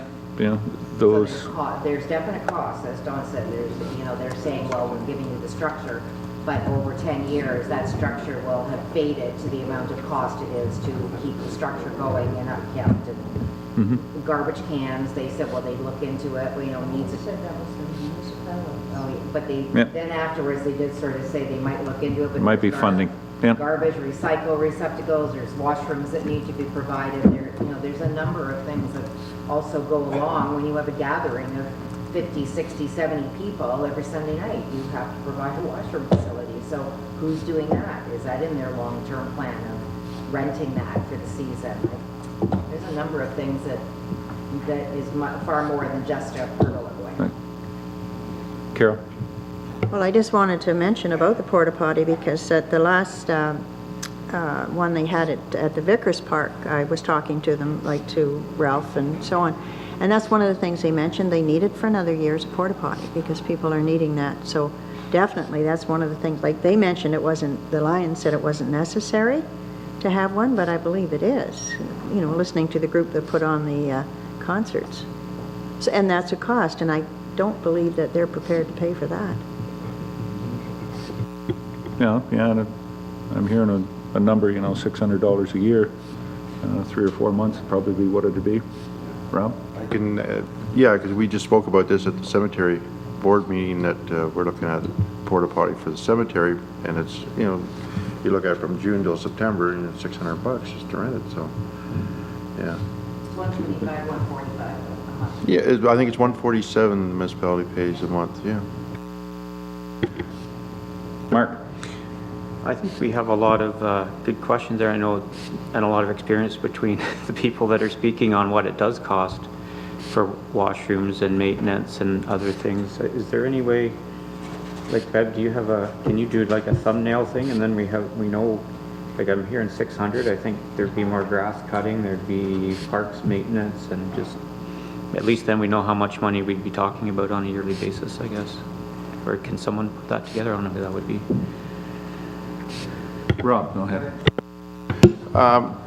those. so there's definite costs, as Don said. They're saying, well, we're giving you the structure, but over 10 years, that structure will have faded to the amount of cost it is to keep the structure going and upkept. And garbage cans, they said, well, they look into it, needs it. Said that was the municipality. Oh, yeah. But then afterwards, they did sort of say they might look into it. But might be funding. Yeah. Garbage, recycle receptacles, there's washrooms that need to be provided. There's a number of things that also go along when you have a gathering of 50, 60, 70 people every Sunday night. You have to provide a washroom facility. So who's doing that? Is that in their long-term plan of renting that for the season? There's a number of things that is far more than just a pergola going. Right. Carol? Well, I just wanted to mention about the porta potty because at the last one they had at the Vickers Park, I was talking to them, like to Ralph and so on. And that's one of the things they mentioned, they needed for another year's porta potty because people are needing that. So definitely, that's one of the things, like they mentioned it wasn't, the Lions said it wasn't necessary to have one, but I believe it is. You know, listening to the group that put on the concerts. So, and that's a cost, and I don't believe that they're prepared to pay for that. Yeah, and I'm hearing a number, you know, $600 a year, 3 or 4 months would probably be what it'd be. Rob? I can, yeah, because we just spoke about this at the cemetery board meeting that we're looking at porta potty for the cemetery, and it's, you know, you look at it from June till September, and it's $600 just to rent it, so, yeah. It's 125, 145 a month. Yeah, I think it's 147 the municipality pays a month, yeah. Mark? I think we have a lot of good questions there, I know, and a lot of experience between the people that are speaking on what it does cost for washrooms and maintenance and other things. Is there any way, like Bev, do you have can you do like a thumbnail thing, and then we know, like I'm hearing 600, I think there'd be more grass cutting, there'd be parks maintenance, and just, at least then we know how much money we'd be talking about on a yearly basis, I guess. Or can someone put that together? I don't know who that would be. Rob, go ahead.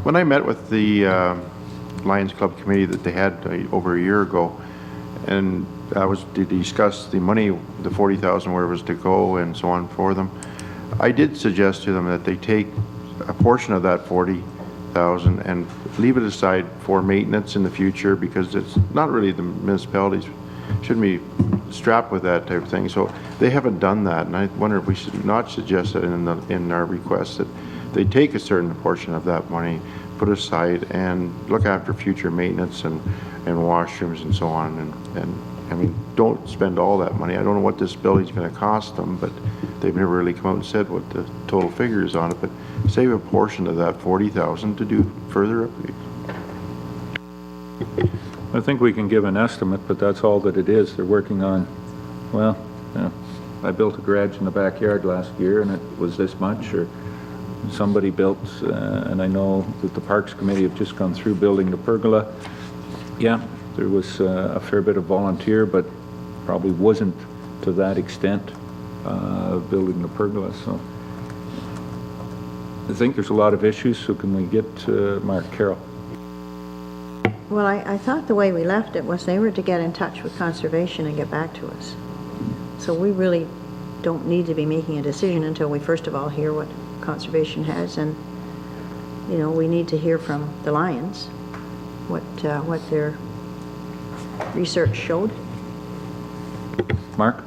When I met with the Lions Club committee that they had over a year ago, and that was to discuss the money, the 40,000 where it was to go and so on for them, I did suggest to them that they take a portion of that 40,000 and leave it aside for maintenance in the future, because it's not really the municipalities shouldn't be strapped with that type of thing. So they haven't done that, and I wonder if we should not suggest that in our request, that they take a certain portion of that money, put aside, and look after future maintenance and washrooms and so on. And I mean, don't spend all that money. I don't know what this building's going to cost them, but they've never really come out and said what the total figure is on it. But save a portion of that 40,000 to do further upgrades. I think we can give an estimate, but that's all that it is. They're working on, well, yeah, I built a garage in the backyard last year and it was this much, or somebody built, and I know that the Parks Committee have just gone through building the pergola. Yeah, there was a fair bit of volunteer, but probably wasn't to that extent building the pergola, so. I think there's a lot of issues, so can we get Mark Carroll? Well, I thought the way we left it was they were to get in touch with Conservation and get back to us. So we really don't need to be making a decision until we first of all hear what Conservation has, and, you know, we need to hear from the Lions what their research showed. Mark?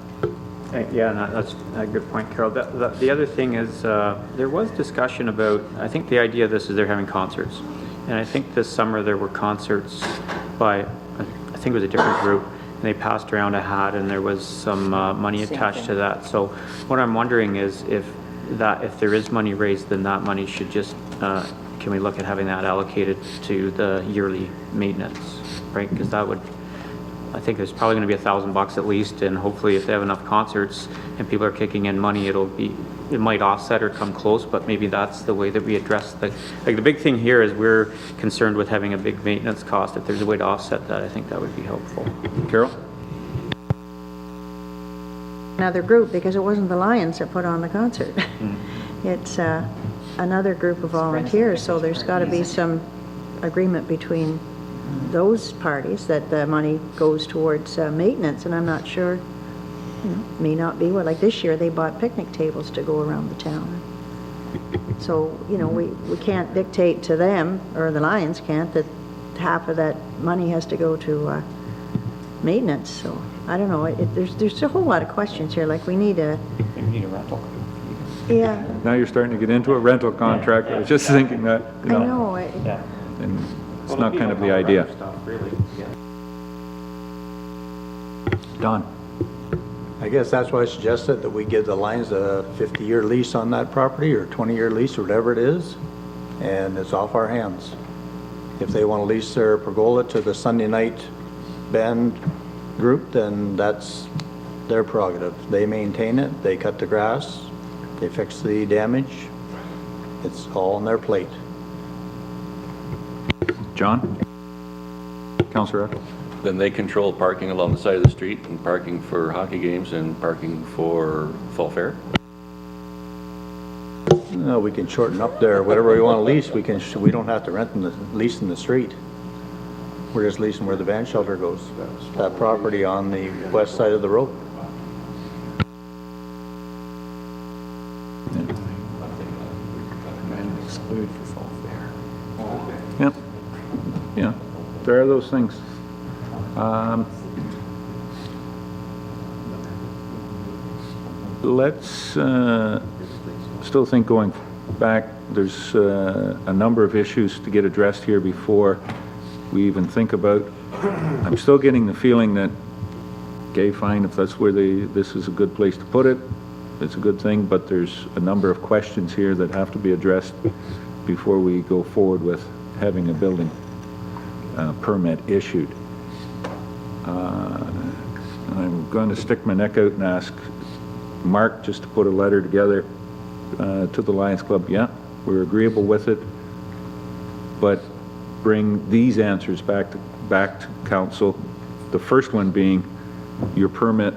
Yeah, no, that's a good point, Carol. The other thing is, there was discussion about, I think the idea of this is they're having concerts. And I think this summer there were concerts by, I think it was a different group, and they passed around a hat and there was some money attached to that. So what I'm wondering is if there is money raised, then that money should just, can we look at having that allocated to the yearly maintenance, right? Because that would, I think there's probably going to be $1,000 at least, and hopefully if they have enough concerts and people are kicking in money, it might offset or come close, but maybe that's the way that we address the big thing here is we're concerned with having a big maintenance cost. If there's a way to offset that, I think that would be helpful. Carol? Another group, because it wasn't the Lions that put on the concert. It's another group of volunteers, so there's got to be some agreement between those parties that the money goes towards maintenance, and I'm not sure, you know, may not be. Well, like this year they bought picnic tables to go around the town. So, you know, we can't dictate to them, or the Lions can't, that half of that money has to go to maintenance. So I don't know, there's a whole lot of questions here, like we need a rental. Yeah. Now you're starting to get into a rental contract. I was just thinking that, you know. I know. And it's not kind of the idea. Don? I guess that's why I suggested that we give the Lions a 50-year lease on that property, or 20-year lease, or whatever it is, and it's off our hands. If they want to lease their pergola to the Sunday night band group, then that's their prerogative. They maintain it, they cut the grass, they fix the damage, It's all on their plate. John? Councillor Eccles? Then they control parking along the side of the street and parking for hockey games and parking for fall fair? No, we can shorten up there, whatever we want to lease, we can, we don't have to rent in the, lease in the street. We're just leasing where the van shelter goes, that property on the west side of the road. Yep. Yeah, there are those things. Let's still think going back, there's a number of issues to get addressed here before we even think about. I'm still getting the feeling that, okay, fine, if that's where this is a good place to put it, it's a good thing, but there's a number of questions here that have to be addressed before we go forward with having a building permit issued. I'm going to stick my neck out and ask Mark just to put a letter together to the Lions Club. Yeah, we're agreeable with it, but bring these answers back to council. The first one being your permit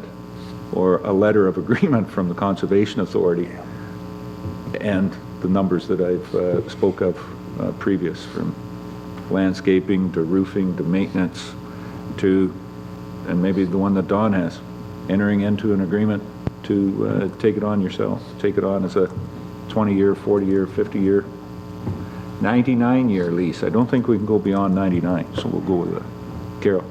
or a letter of agreement from the Conservation Authority, and the numbers that I've spoke of previous, from landscaping to roofing to maintenance to, and maybe the one that Don has, entering into an agreement to take it on yourself, take it on as a 20-year, 40-year, 50-year, 99-year lease. I don't think we can go beyond 99, so we'll go with that. Carol.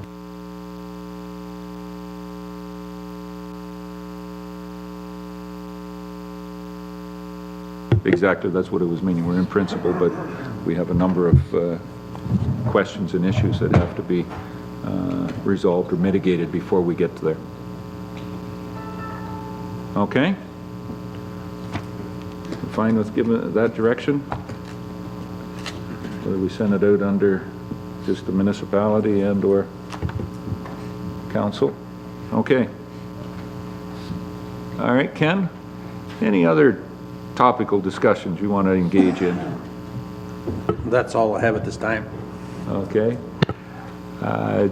Exactly, that's what it was meaning. We're in principle, but we have a number of questions and issues that have to be resolved or mitigated before we get to there. Okay? Fine with giving that direction? Whether we send it out under just the municipality and or council? Okay. All right, Ken? Any other topical discussions you want to engage in? That's all I have at this time. Okay.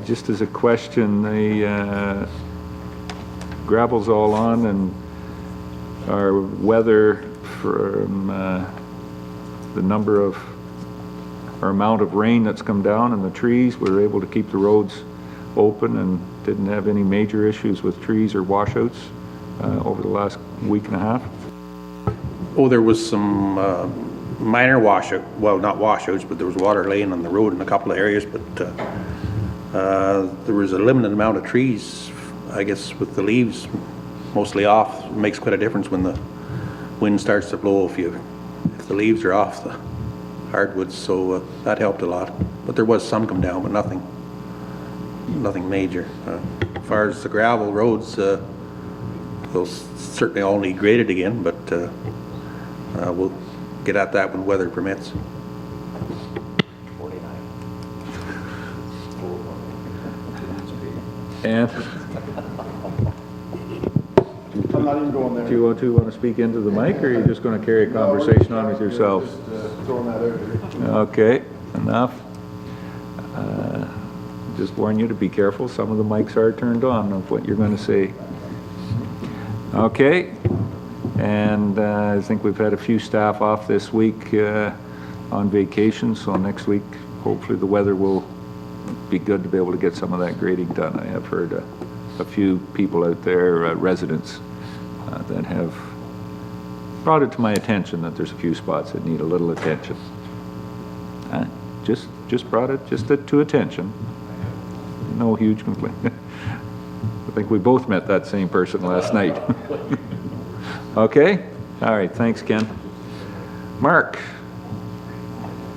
Just as a question, the gravel's all on, and our weather from the number of, or amount of rain that's come down and the trees, we were able to keep the roads open and didn't have any major issues with trees or washouts over the last week and a half. Oh, there was some minor washout, well, not washouts, but there was water laying on the road in a couple of areas, but there was a limited amount of trees, I guess, with the leaves mostly off. It makes quite a difference when the wind starts to blow if the leaves are off the hardwoods, so that helped a lot. But there was some come down, but nothing major. As far as the gravel roads, they'll certainly all need graded again, but we'll get at that when weather permits. And I'm not even going there. do you want to speak into the mic, or are you just going to carry a conversation on with yourself? Just throwing that out there. Okay, enough. Just warn you to be careful. Some of the mics are turned on of what you're going to say. Okay, and I think we've had a few staff off this week on vacation, so next week hopefully the weather will be good to be able to get some of that grading done. I have heard a few people out there, residents, that have brought it to my attention that there's a few spots that need a little attention. Just brought it to attention. No huge complaint. I think we both met that same person last night. Okay? All right, thanks, Ken. Mark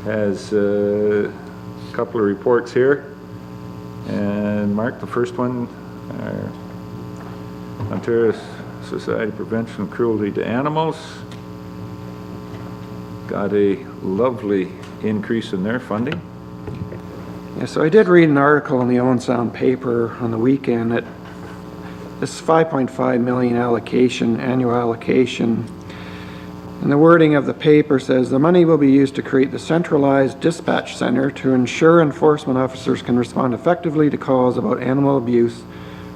has a couple of reports here. And Mark, the first one, Ontario Society of Prevention of Cruelty to Animals got a lovely increase in their funding. Yeah, so I did read an article in the Owen Sound paper on the weekend that this 5.5 million allocation, annual allocation, And the wording of the paper says, "The money will be used to create the centralized dispatch center to ensure enforcement officers can respond effectively to calls about animal abuse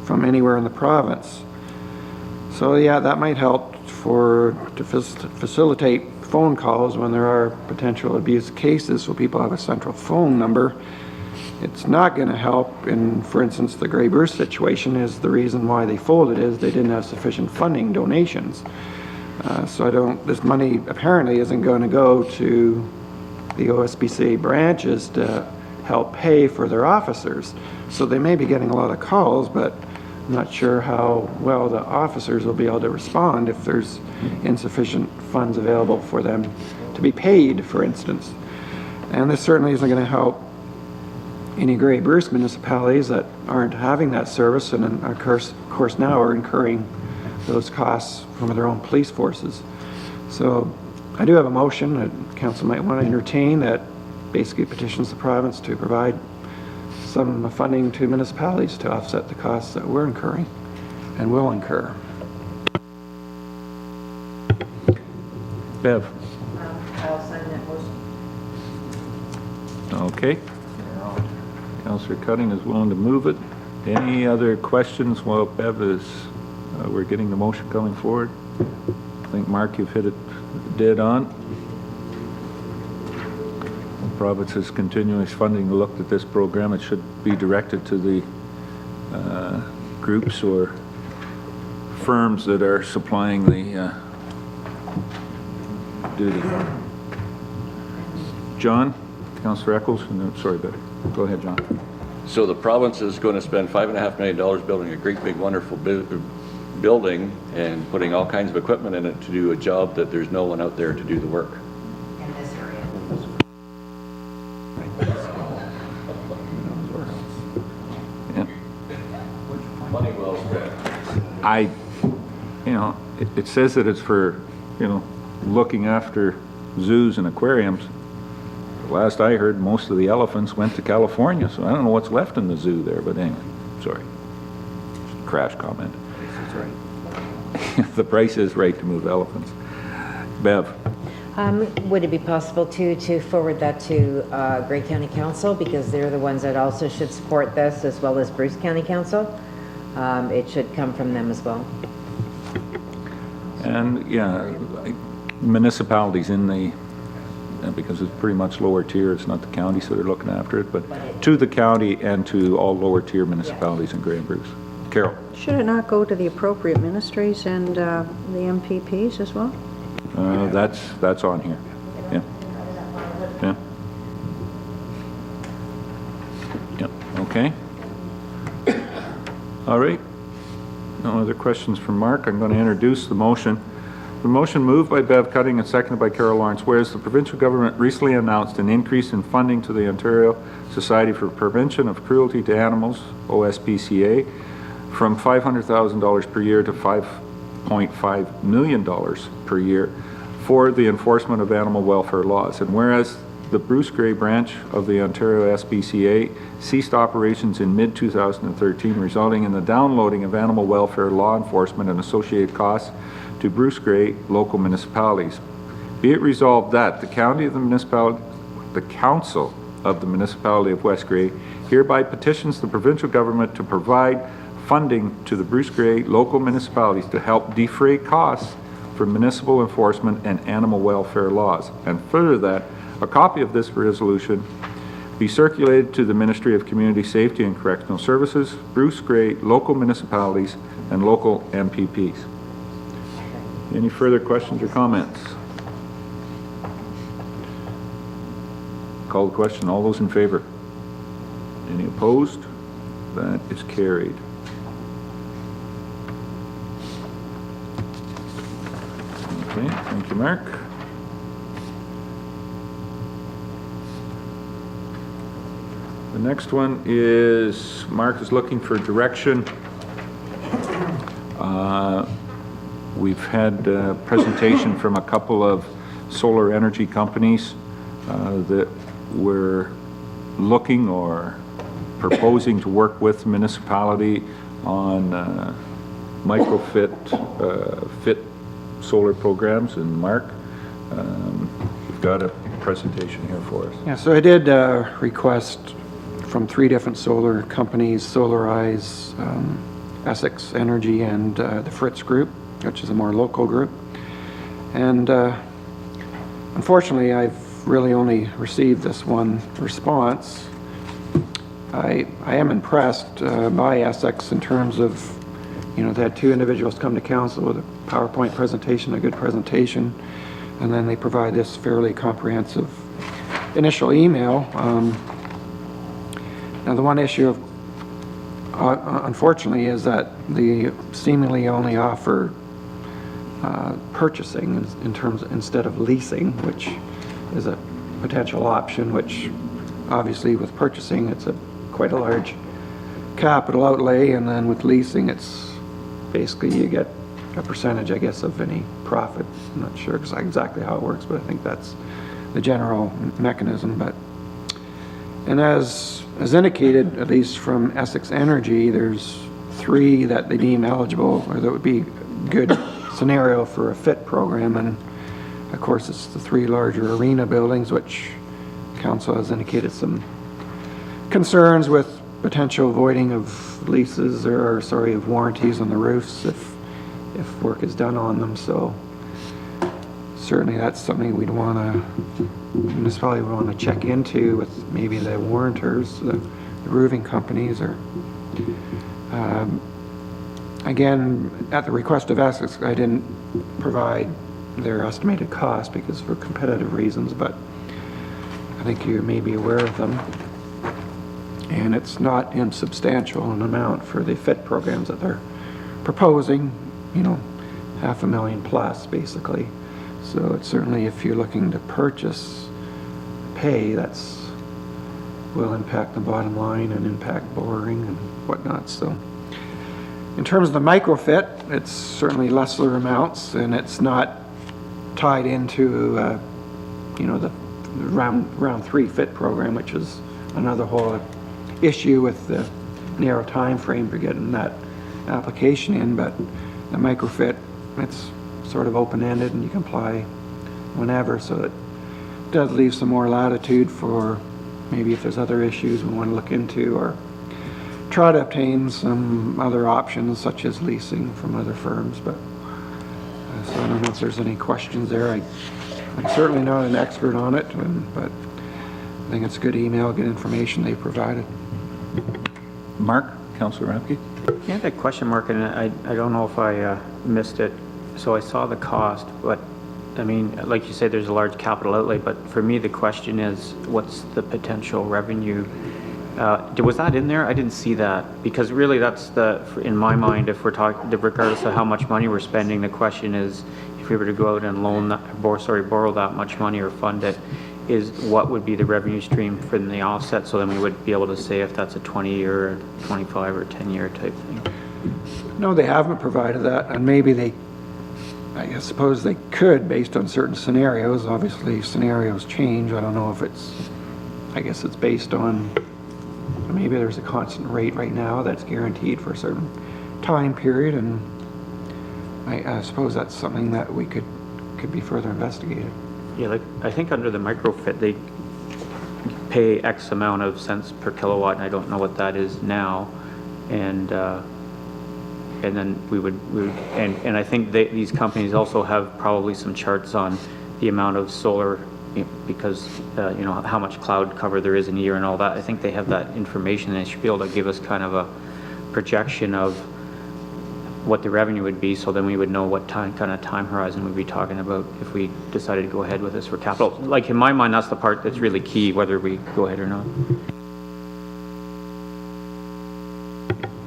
from anywhere in the province." So yeah, that might help to facilitate phone calls when there are potential abuse cases, so people have a central phone number. It's not going to help in, for instance, the Grey Bruce situation is the reason why they folded is they didn't have sufficient funding donations. So this money apparently isn't going to go to the OSBCA branches to help pay for their officers. So they may be getting a lot of calls, but I'm not sure how well the officers will be able to respond if there's insufficient funds available for them to be paid, for instance. And this certainly isn't going to help any Grey Bruce municipalities that aren't having that service and of course now are incurring those costs from their own police forces. So I do have a motion that council might want to entertain that basically petitions the province to provide some funding to municipalities to offset the costs that we're incurring and will incur. Bev? I'll sign that motion. Okay. Councillor Cutting is willing to move it. Any other questions while Bev is, we're getting the motion coming forward? I think, Mark, you've hit it dead on. The province is continuing funding to look at this program. It should be directed to the groups or firms that are supplying the duty. John? Councillor Eccles? No, sorry, Betty. Go ahead, John. So the province is going to spend $5.5 million building a great big wonderful building and putting all kinds of equipment in it to do a job that there's no one out there to do the work. In this area. Yeah. Money well spent. It says that it's for, looking after zoos and aquariums. Last I heard, most of the elephants went to California, so I don't know what's left in the zoo there, but anyway, sorry. Crash comment. The price is right to move elephants. Bev? Would it be possible to forward that to Grey County Council, because they're the ones that also should support this, as well as Bruce County Council? It should come from them as well. And, yeah, municipalities in the, because it's pretty much lower tier, it's not the counties that are looking after it, but to the county and to all lower tier municipalities in Grey and Bruce. Carol? Should it not go to the appropriate ministries and the MPPs as well? That's on here. Yeah. Yeah. Yeah, okay. All right. No other questions from Mark. I'm going to introduce the motion. The motion moved by Bev Cutting and seconded by Carol Lawrence. Whereas the provincial government recently announced an increase in funding to the Ontario Society for Prevention of Cruelty to Animals, OSPCA, from $500,000 per year to $5.5 million per year for the enforcement of animal welfare laws. And whereas the Bruce Grey branch of the Ontario SPCA ceased operations in mid-2013, resulting in the downloading of animal welfare law enforcement and associated costs to Bruce Grey local municipalities. Be it resolved that the Council of the Municipality of West Grey hereby petitions the provincial government to provide funding to the Bruce Grey local municipalities to help defray costs for municipal enforcement and animal welfare laws. And further that a copy of this resolution be circulated to the Ministry of Community Safety and Correctional Services, Bruce Grey local municipalities, and local MPPs. Any further questions or comments? Call the question. All those in favor? Any opposed? That is carried. Okay, thank you, Mark. The next one is, Mark is looking for direction. We've had a presentation from a couple of solar energy companies that were looking or proposing to work with the municipality on microfit fit solar programs. And Mark, You've got a presentation here for us. Yeah, so I did request from 3 different solar companies, Solarize, Essex Energy, and the Fritz Group, which is a more local group. And unfortunately, I've really only received this one response. I am impressed by Essex in terms of, you know, they had 2 individuals come to council with a PowerPoint presentation, a good presentation, and then they provide this fairly comprehensive initial email. Now, the one issue, unfortunately, is that they seemingly only offer purchasing in terms instead of leasing, which is a potential option. Which, obviously, with purchasing, it's quite a large capital outlay, and then with leasing, it's basically you get a percentage, I guess, of any profit. I'm not sure exactly how it works, but I think that's the general mechanism. And as indicated, at least from Essex Energy, there's 3 that they deem eligible, or that would be a good scenario for a FIT program. And of course, it's the 3 larger arena buildings, which council has indicated some concerns with potential voiding of leases, or sorry, of warranties on the roofs if work is done on them. So certainly that's something we'd want to, municipality would want to check into with maybe the warranters, the roofing companies, or again, at the request of Essex, I didn't provide their estimated cost because for competitive reasons, but I think you may be aware of them. And it's not insubstantial an amount for the FIT programs that they're proposing, you know, $500,000 plus basically. So it's certainly, if you're looking to purchase, pay, will impact the bottom line and impact borrowing and whatnot. So in terms of the microfit, it's certainly lesser amounts, and it's not tied into, you know, the round 3 FIT program, which is another whole issue with the narrow time frame for getting that application in. But the microfit, it's sort of open-ended and you can apply whenever, so it does leave some more latitude for maybe if there's other issues we want to look into, or try to obtain some other options such as leasing from other firms. But so I don't know if there's any questions there. I'm certainly not an expert on it, but I think it's a good email, good information they provided. Mark, Councillor Ramke? Yeah, that question mark, and I don't know if I missed it. So I saw the cost, but I mean, like you said, there's a large capital outlay, but for me, the question is, what's the potential revenue? Was that in there? I didn't see that, because really that's in my mind, if we're talking, regardless of how much money we're spending, the question is, if we were to go out and borrow that much money or fund it, is what would be the revenue stream from the offset, so then we would be able to say if that's a 20-year, or 25 or 10-year type thing. No, they haven't provided that, and maybe I suppose they could based on certain scenarios. Obviously, scenarios change. I don't know if I guess it's based on, maybe there's a constant rate right now that's guaranteed for a certain time period, and I suppose that's something that we could be further investigated. Yeah, like I think under the microfit, they pay X amount of cents per kilowatt, and I don't know what that is now, and then we would and I think these companies also have probably some charts on the amount of solar, because you know how much cloud cover there is in a year and all that. I think they have that information, and they should be able to give us kind of a projection of what the revenue would be, so then we would know what kind of time horizon we'd be talking about if we decided to go ahead with this for capital. Like in my mind, that's the part that's really key, whether we go ahead or not.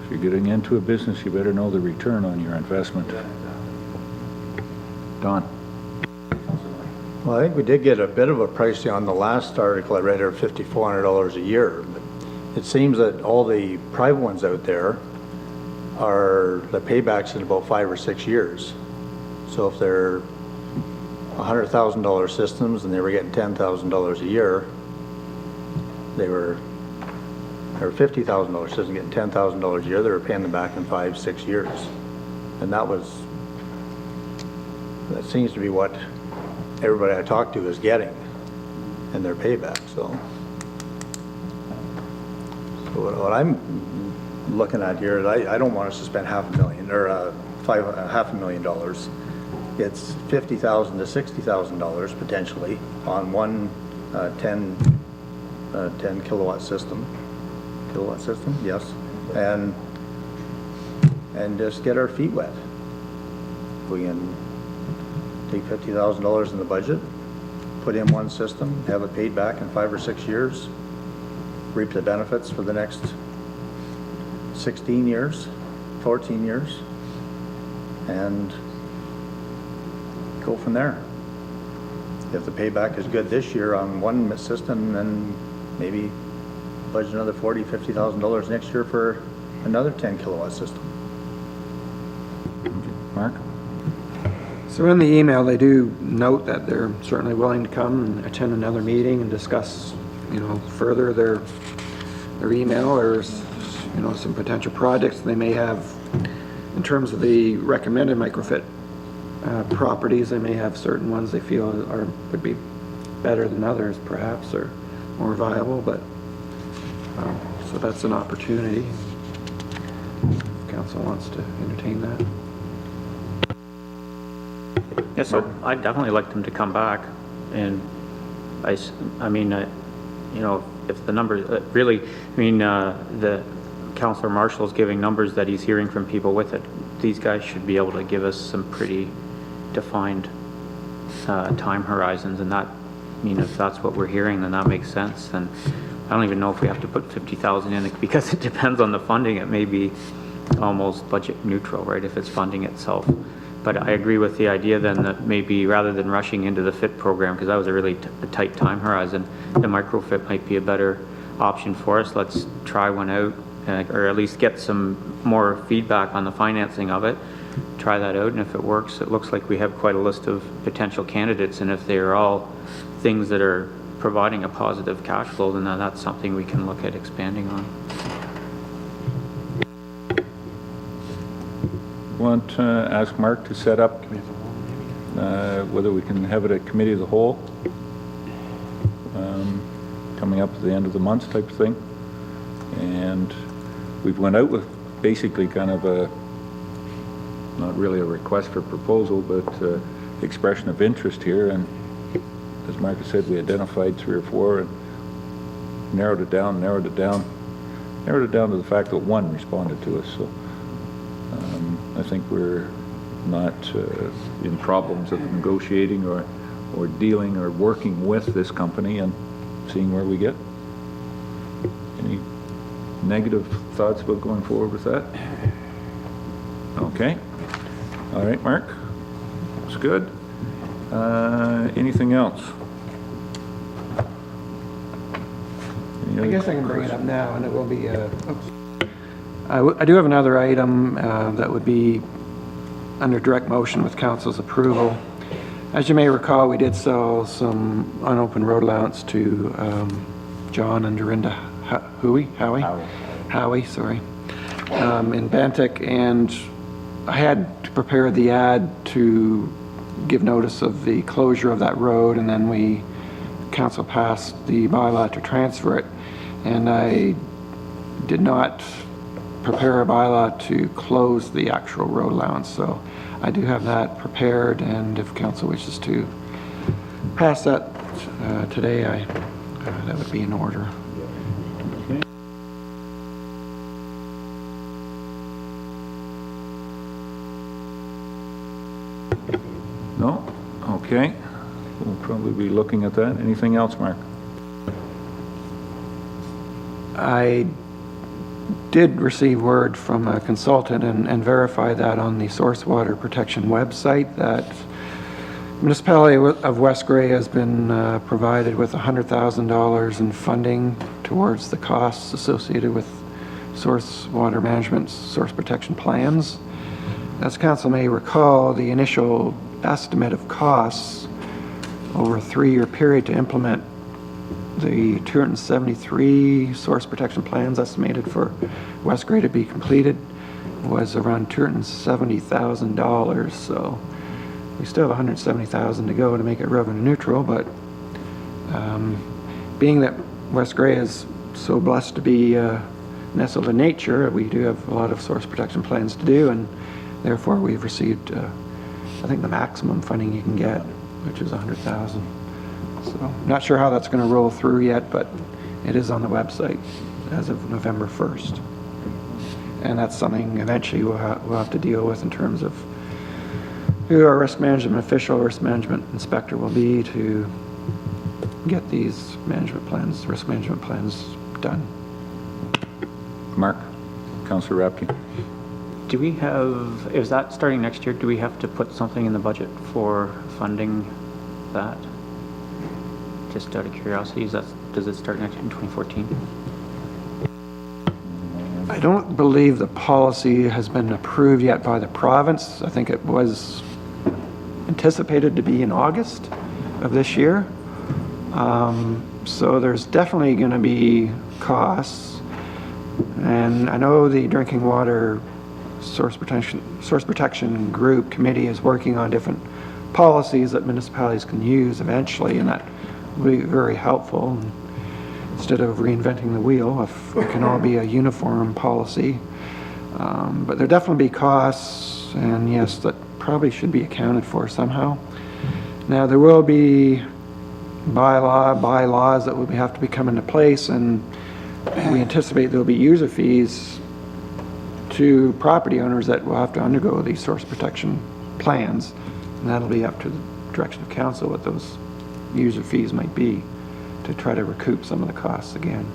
If you're getting into a business, you better know the return on your investment. Don? Well, I think we did get a bit of a pricing on the last article I read, of $5,400 a year. But it seems that all the private ones out there are the paybacks in about 5 or 6 years. So if they're $100,000 systems and they were getting $10,000 a year, they were $50,000 systems getting $10,000 a year, they were paying them back in 5, 6 years. And that seems to be what everybody I talk to is getting in their payback, so. So what I'm looking at here, is I don't want us to spend $500,000 or $500,000. It's $50,000 to $60,000 potentially on one 10 kilowatt system. Kilowatt system, yes. And just get our feet wet. We can take $50,000 in the budget, put in one system, have it paid back in 5 or 6 years, reap the benefits for the next 16 years, 14 years, and go from there. If the payback is good this year on one system, then maybe budget another $40,000, $50,000 next year for another 10 kilowatt system. Mark? So in the email, they do note that they're certainly willing to come and attend another meeting and discuss, further their email or, some potential projects they may have in terms of the recommended microfit properties. They may have certain ones they feel would be better than others, perhaps, or more viable. But so that's an opportunity. If council wants to entertain that. Yeah, so I'd definitely like them to come back, and I mean, if the numbers, the Councillor Marshall's giving numbers that he's hearing from people with it. These guys should be able to give us some pretty defined time horizons, and that, if that's what we're hearing, then that makes sense. And I don't even know if we have to put 50,000 in, because it depends on the funding. It may be almost budget neutral, right, if it's funding itself. But I agree with the idea then that maybe rather than rushing into the FIT program, because that was a really tight time horizon, the microfit might be a better option for us. Let's try one out, or at least get some more feedback on the financing of it. Try that out, and if it works, it looks like we have quite a list of potential candidates, and if they are all things that are providing a positive cash flow, then that's something we can look at expanding on. Want to ask Mark to set up whether we can have it at committee of the whole, coming up at the end of the month type of thing. And we've went out with basically kind of not really a request for proposal, but expression of interest here. And as Mark said, we identified 3 or 4 and narrowed it down to the fact that 1 responded to us. So I think we're not in problems of negotiating or dealing or working with this company and seeing where we get. Any negative thoughts about going forward with that? Okay. All right, Mark. That's good. Anything else? I guess I can bring it up now, and it will be I do have another item that would be under direct motion with council's approval. As you may recall, we did sell some unopened road allowance to John and Dorinda Howie, sorry, in Bantic, and I had to prepare the ad to give notice of the closure of that road, and then council passed the bylaw to transfer it, and I did not prepare a bylaw to close the actual road allowance, so I do have that prepared, and if council wishes to pass that today, that would be in order. Okay. No? Okay. We'll probably be looking at that. Anything else, Mark? I did receive word from a consultant and verify that on the source water protection website that Municipality of West Grey has been provided with $100,000 in funding towards the costs associated with source water management, source protection plans. As council may recall, the initial estimate of costs over a 3-year period to implement the 273 source protection plans estimated for West Grey to be completed was around $270,000. So we still have 170,000 to go to make it revenue neutral, but being that West Grey is so blessed to be nestled in nature, we do have a lot of source protection plans to do, and therefore we've received, I think, the maximum funding you can get, which is 100,000. So, not sure how that's going to roll through yet, but it is on the website as of November 1st. And that's something eventually we'll have to deal with in terms of who our risk management official, risk management inspector will be to get these management plans, risk management plans done. Mark? Councillor Rapke? Do we have, is that starting next year, do we have to put something in the budget for funding that? Just out of curiosity, does it start next year in 2014? I don't believe the policy has been approved yet by the province. I think it was anticipated to be in August of this year. So there's definitely going to be costs. And I know the drinking water source protection group committee is working on different policies that municipalities can use eventually, and that will be very helpful. Instead of reinventing the wheel, if it can all be a uniform policy. But there definitely be costs, and yes, that probably should be accounted for somehow. Now, there will be bylaws that will have to be come into place, and we anticipate there'll be user fees to property owners that will have to undergo these source protection plans, and that'll be up to the direction of council what those user fees might be, to try to recoup some of the costs again.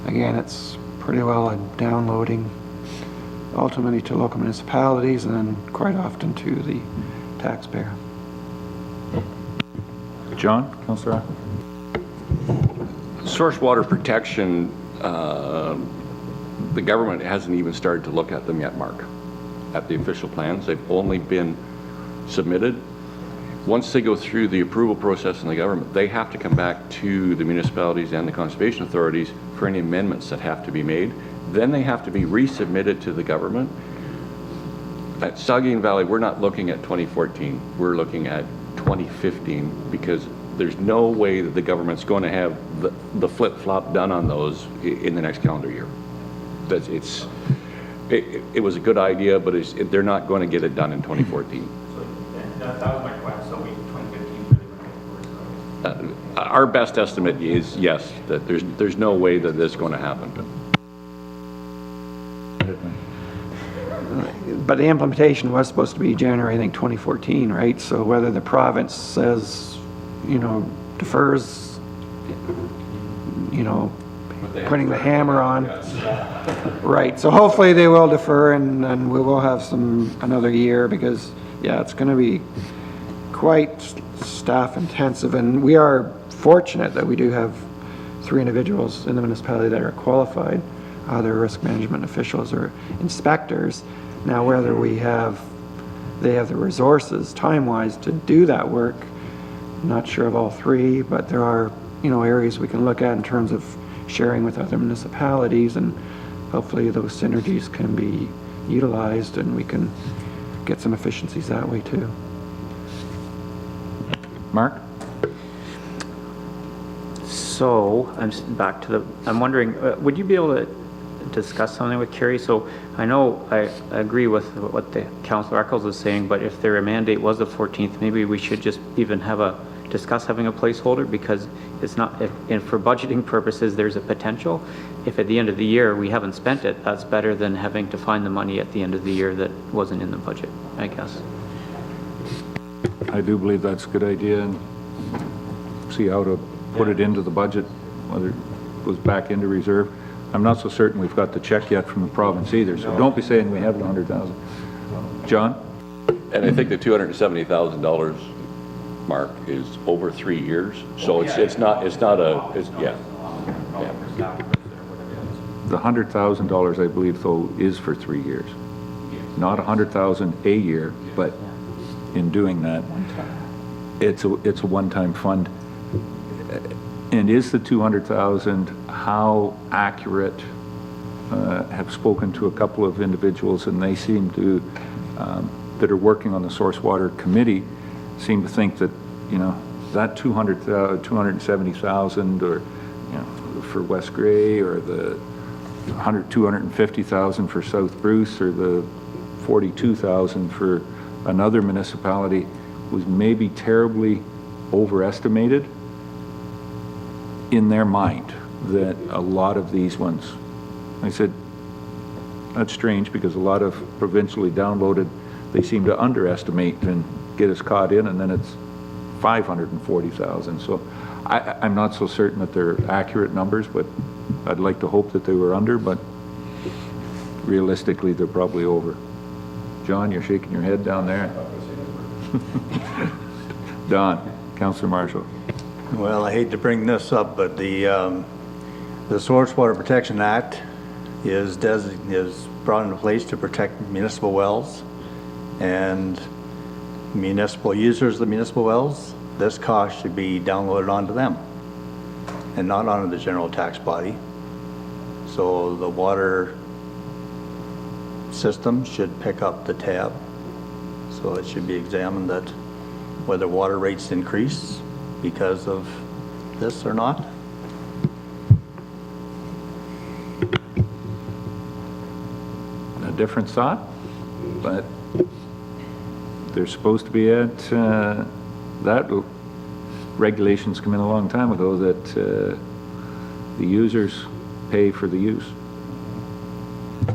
Again, it's pretty well a downloading ultimately to local municipalities and then quite often to the taxpayer. John? Councillor? Source water protection, the government hasn't even started to look at them yet, Mark, at the official plans. They've only been submitted. Once they go through the approval process in the government, they have to come back to the municipalities and the conservation authorities for any amendments that have to be made. Then they have to be resubmitted to the government. At Saugeen Valley, we're not looking at 2014. We're looking at 2015, because there's no way that the government's going to have the flip-flop done on those in the next calendar year. It was a good idea, but they're not going to get it done in 2014. That was my question, so 2015 Our best estimate is, yes, that there's no way that this is going to happen. But the implementation was supposed to be January, I think, 2014, right? So whether the province says, defers, putting the hammer on. Right, so hopefully they will defer, and we will have another year, because, yeah, it's going to be quite staff intensive, and we are fortunate that we do have 3 individuals in the municipality that are qualified, either risk management officials or inspectors. Now, whether they have the resources time-wise to do that work, I'm not sure of all 3, but there are, areas we can look at in terms of sharing with other municipalities, and hopefully those synergies can be utilized and we can get some efficiencies that way too. Mark? So, I'm wondering, would you be able to discuss something with Kerry? So, I know I agree with what the Councillor Eccles is saying, but if their mandate was the 14th, maybe we should just even discuss having a placeholder, because it's not, and for budgeting purposes, there's a potential. If at the end of the year we haven't spent it, that's better than having to find the money at the end of the year that wasn't in the budget, I guess. I do believe that's a good idea, and see how to put it into the budget, whether it goes back into reserve. I'm not so certain we've got the check yet from the province either, so don't be saying we have the 100,000. John? And I think the $270,000 mark is over 3 years, so yeah. The $100,000, I believe, though, is for 3 years. Not 100,000 a year, but in doing that, it's a one-time fund. And is the 200,000 how accurate? Have spoken to a couple of individuals, and they seem to that are working on the source water committee seem to think that, you know, that 270,000 or, you know, for West Gray, or the 250,000 for South Bruce, or the 42,000 for another municipality was maybe terribly overestimated in their mind, that a lot of these ones, I said, that's strange, because a lot of provincially downloaded, they seem to underestimate and get us caught in, and then it's 540,000. So I'm not so certain that they're accurate numbers, but I'd like to hope that they were under, but realistically, they're probably over. John, you're shaking your head down there. Don, Councillor Marshall. Well, I hate to bring this up, but the Source Water Protection Act is brought into place to protect municipal wells and municipal users of the municipal wells. This cost should be downloaded onto them and not onto the general tax body. So the water system should pick up the tab. So it should be examined that whether water rates increase because of this or not. A different thought, but they're supposed to be at, that regulations come in a long time ago, that the users pay for the use. So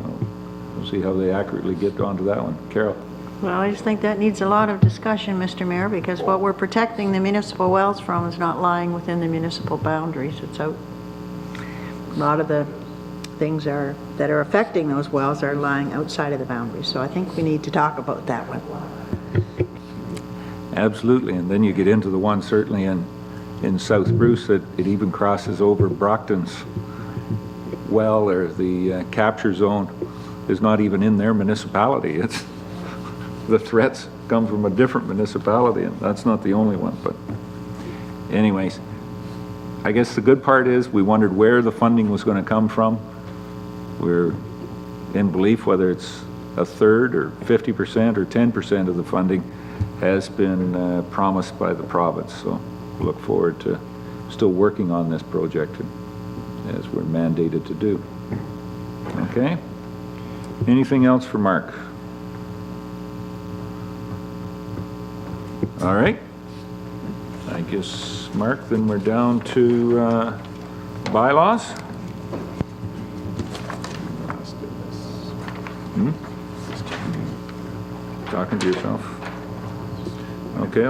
we'll see how they accurately get onto that one. Carol? Well, I just think that needs a lot of discussion, Mr. Mayor, because what we're protecting the municipal wells from is not lying within the municipal boundaries. It's out. A lot of the things that are affecting those wells are lying outside of the boundaries. So I think we need to talk about that one. Absolutely, and then you get into the one certainly in South Bruce that it even crosses over Brockton's well, or the capture zone is not even in their municipality. It's the threats come from a different municipality, and that's not the only one. But anyways, I guess the good part is we wondered where the funding was going to come from. We're in belief whether it's a third or 50% or 10% of the funding has been promised by the province. So look forward to still working on this project as we're mandated to do. Okay? Anything else for Mark? All right. I guess, Mark, then we're down to bylaws. Talking to yourself. Okay.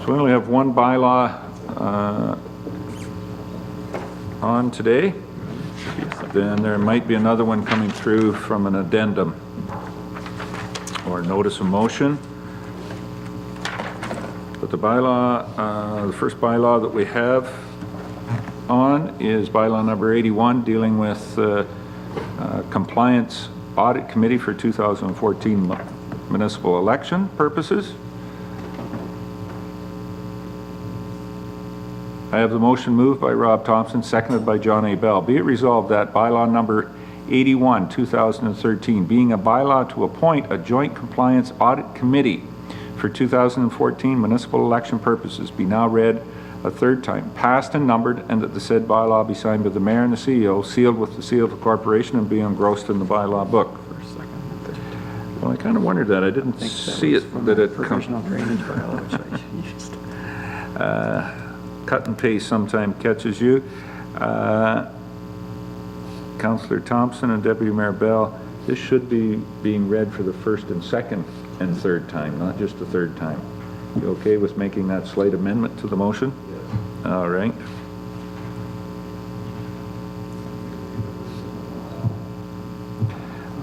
So we only have one bylaw on today. Then there might be another one coming through from an addendum or notice of motion. But the bylaw, the first bylaw that we have on is bylaw number 81, dealing with compliance audit committee for 2014 municipal election purposes. I have the motion moved by Rob Thompson, seconded by John A. Bell. Be it resolved that bylaw number 81, 2013, being a bylaw to appoint a joint compliance audit committee for 2014 municipal election purposes, be now read a third time, passed and numbered, and that the said bylaw be signed by the mayor and the CEO, sealed with the seal of the corporation, and be engrossed in the bylaw book. Well, I kind of wondered that. I didn't see it, that it Provisional drainage bylaw, which I used. Cut and paste sometime catches you. Councillor Thompson and Deputy Mayor Bell, this should be being read for the first and second and third time, not just the third time. You okay with making that slight amendment to the motion? Yes. All right.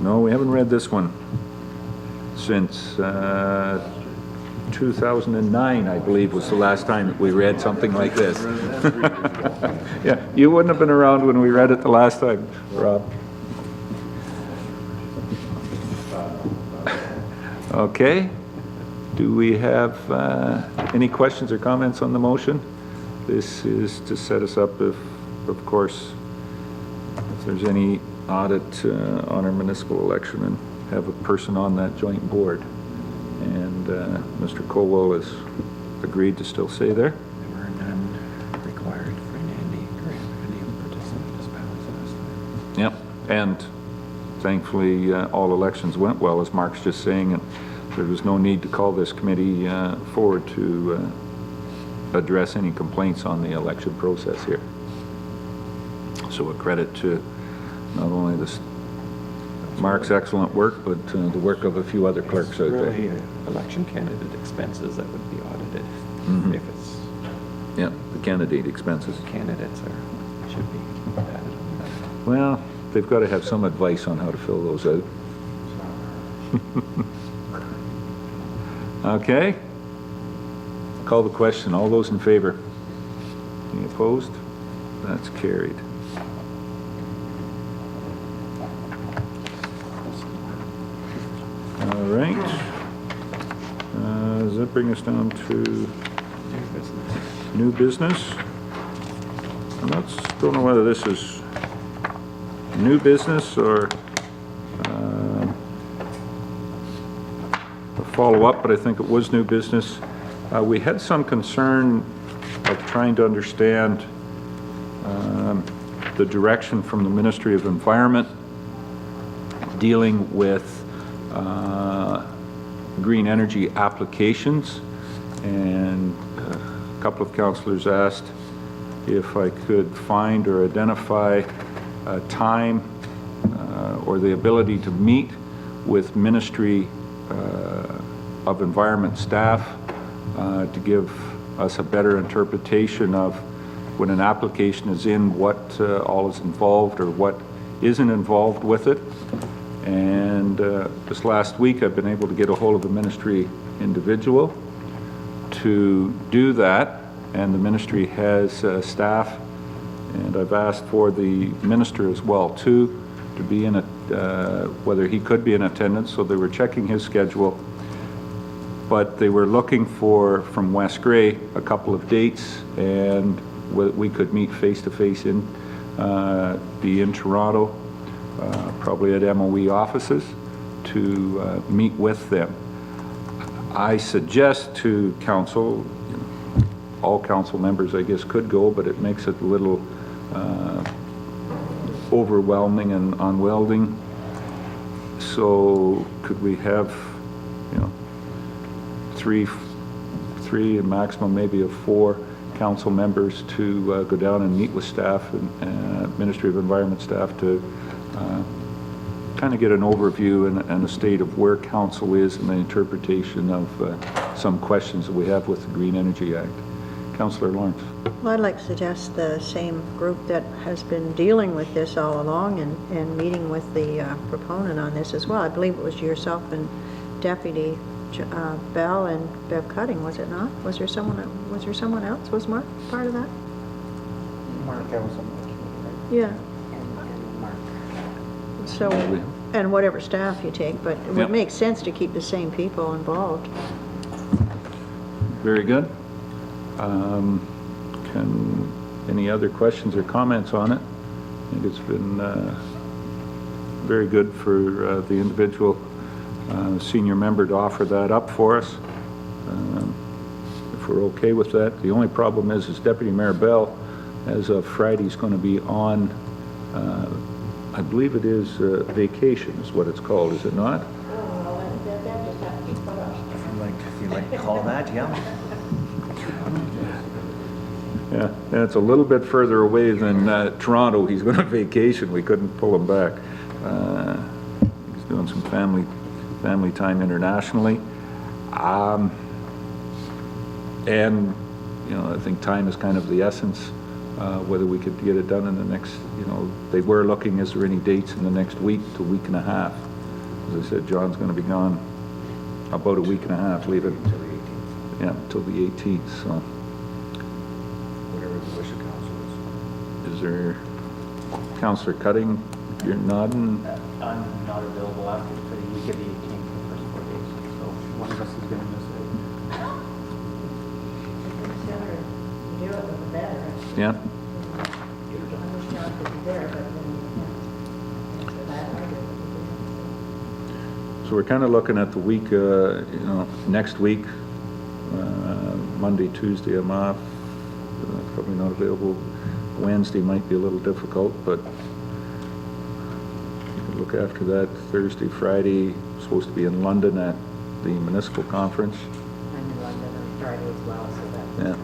No, we haven't read this one since 2009, I believe, was the last time that we read something like this. Yeah, you wouldn't have been around when we read it the last time, Rob. Okay. Do we have any questions or comments on the motion? This is to set us up if, of course, if there's any audit on our municipal election and have a person on that joint board. And Mr. Colwell has agreed to still stay there. There were none required for any participant as last time. Yep. And thankfully, all elections went well, as Mark's just saying, and there was no need to call this committee forward to address any complaints on the election process here. So a credit to not only this Mark's excellent work, but the work of a few other clerks out there. Really, election candidate expenses that would be audited if it's Yeah, the candidate expenses. candidates should be added on that. Well, they've got to have some advice on how to fill those out. Okay. Call the question. All those in favor? Any opposed? That's carried. All right. Does that bring us down to new business? Don't know whether this is new business or a follow-up, but I think it was new business. We had some concern of trying to understand the direction from the Ministry of Environment dealing with green energy applications, and a couple of councillors asked if I could find or identify a time or the ability to meet with Ministry of Environment staff to give us a better interpretation of when an application is in, what all is involved or what isn't involved with it. And this last week I've been able to get a hold of the ministry individual to do that, and the ministry has staff, and I've asked for the minister as well too to be in whether he could be in attendance, so they were checking his schedule, but they were looking for from West Grey a couple of dates, and we could meet face-to-face in be in Toronto, probably at MOE offices, to meet with them. I suggest to council, all council members I guess could go, but it makes it a little overwhelming and unwielding. So could we have, three and maximum maybe of 4 council members to go down and meet with staff and Ministry of Environment staff to kind of get an overview and a state of where council is in the interpretation of some questions that we have with the Green Energy Act. Councillor Lawrence. Well, I'd like to suggest the same group that has been dealing with this all along and meeting with the proponent on this as well. I believe it was yourself and Deputy Bell and Bev Cutting, was it not? Was there someone else? Was Mark part of that? Mark, that was on the committee, right? Yeah. And Mark. So, and whatever staff you take, but it would Yep. make sense to keep the same people involved. Very good. Any other questions or comments on it? I think it's been very good for the individual senior member to offer that up for us. If we're okay with that. The only problem is Deputy Mayor Bell, as of Friday, is going to be on, I believe it is vacation is what it's called, is it not? If you like to call that, yeah. Yeah, and it's a little bit further away than Toronto. He's going on vacation. We couldn't pull him back. He's doing some family time internationally. And, I think time is kind of the essence, whether we could get it done in the next, they were looking, is there any dates in the next week to week and a half? As I said, John's going to be gone about a week and a half, leave it. Until the 18th. Yeah, until the 18th, so. Whatever the wish of council is. Is there, Councillor Cutting, you're nodding? I'm not available after for the week of the 18th, the first 4 days, so one of us is gonna miss it. Yeah? So we're kind of looking at the week, next week, Monday, Tuesday, I'm off, probably not available. Wednesday might be a little difficult, but you can look after that. Thursday, Friday, supposed to be in London at the municipal conference. I'm in London on Friday as well, so that's... Yeah.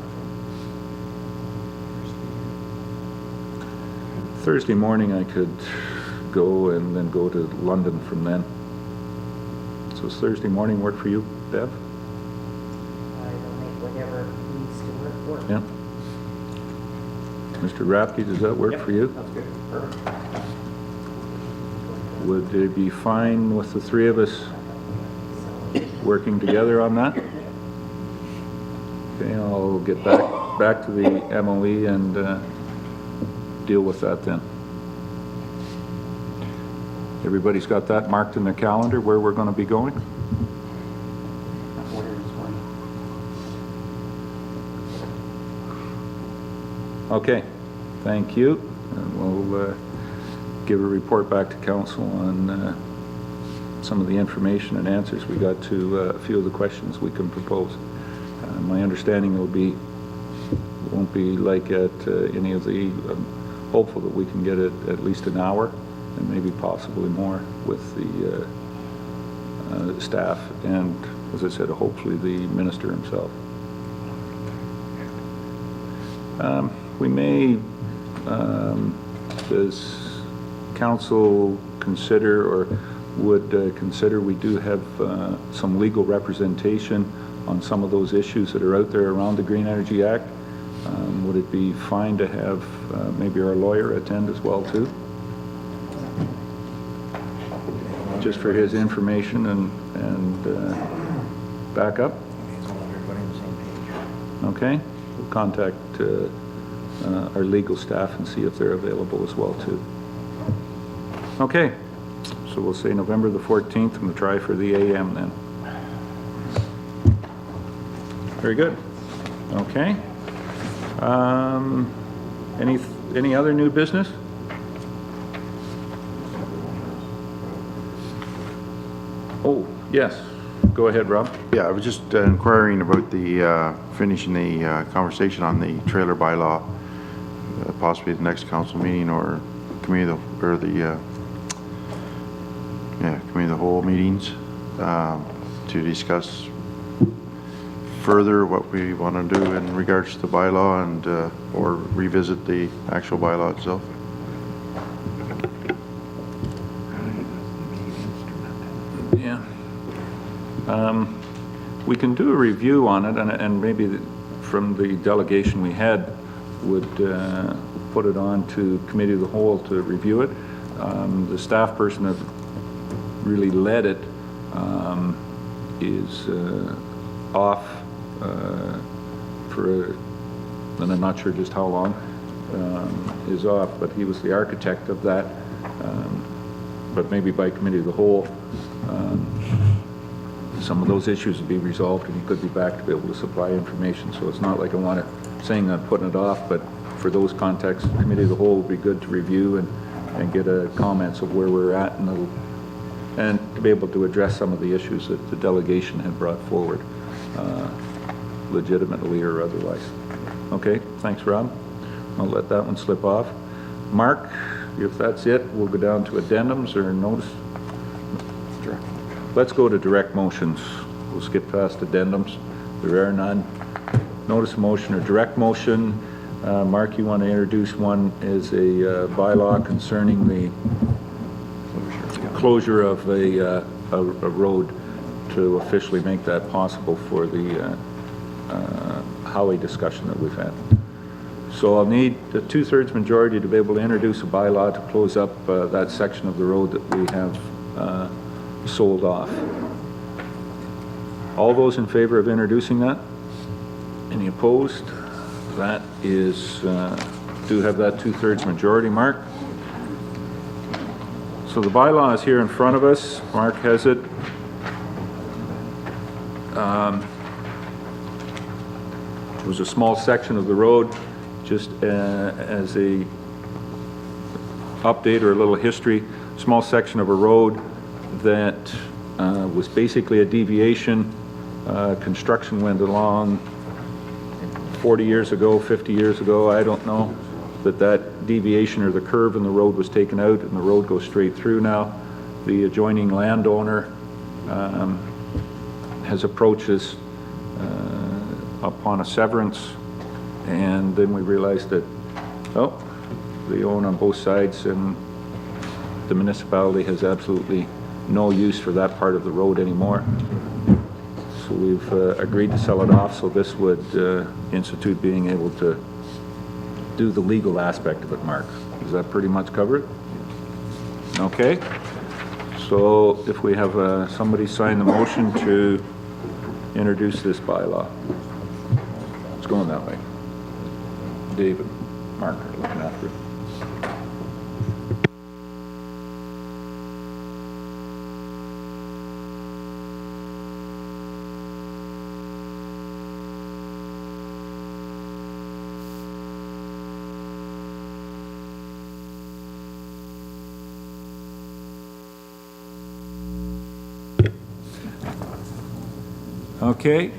Thursday morning I could go and then go to London from then. So does Thursday morning work for you, Bev? I will make whatever needs to work. Yeah. Mr. Rapke, does that work for you? That's good. Perfect. Would it be fine with the three of us working together on that? Okay, I'll get back to the MOE and deal with that then. Everybody's got that marked in their calendar where we're going to be going? Okay, thank you. And we'll give a report back to council on some of the information and answers we got to a few of the questions we can propose. My understanding won't be like at any of the, hopeful that we can get it at least an hour and maybe possibly more with the staff and, as I said, hopefully the minister himself. We may, does council consider or would consider we do have some legal representation on some of those issues that are out there around the Green Energy Act? Would it be fine to have maybe our lawyer attend as well too? Just for his information and backup? Okay, we'll contact our legal staff and see if they're available as well too. Okay, so we'll say November the 14th and we'll try for the AM then. Very good. Okay. Any other new business? Oh, yes. Go ahead, Rob. Yeah, I was just inquiring about the, finishing the conversation on the trailer bylaw, possibly the next council meeting or committee of the, or the, committee of the whole meetings, to discuss further what we want to do in regards to the bylaw and, or revisit the actual bylaw itself. Yeah. We can do a review on it, and maybe from the delegation we had would put it on to committee of the whole to review it. The staff person that really led it is off for, and I'm not sure just how long, is off, but he was the architect of that. But maybe by committee of the whole, some of those issues would be resolved and he could be back to be able to supply information. So it's not like I want to saying I'm putting it off, but for those contexts, committee of the whole would be good to review and get a comments of where we're at and to be able to address some of the issues that the delegation had brought forward, legitimately or otherwise. Okay, thanks, Rob. I'll let that one slip off. Mark, if that's it, we'll go down to addendums or notice. Let's go to direct motions. We'll skip past addendums. There are none. Notice of motion or direct motion. Mark, you want to introduce one as a bylaw concerning the closure of a road to officially make that possible for the highway discussion that we've had. So I'll need the 2/3 majority to be able to introduce a bylaw to close up that section of the road that we have sold off. All those in favor of introducing that? Any opposed? That is, do have that 2/3 majority, Mark. So the bylaw is here in front of us. Mark has it. It was a small section of the road, just as a update or a little history, small section of a road that was basically a deviation. Construction went along 40 years ago, 50 years ago, I don't know, that deviation or the curve in the road was taken out and the road goes straight through now. The adjoining landowner has approached us upon a severance, and then we realized that, oh, they own on both sides and the municipality has absolutely no use for that part of the road anymore. So we've agreed to sell it off, so this would institute being able to do the legal aspect of it. Mark, does that pretty much cover it? Okay, so if we have somebody sign the motion to introduce this bylaw. It's going that way. David, Mark are looking after it. Okay,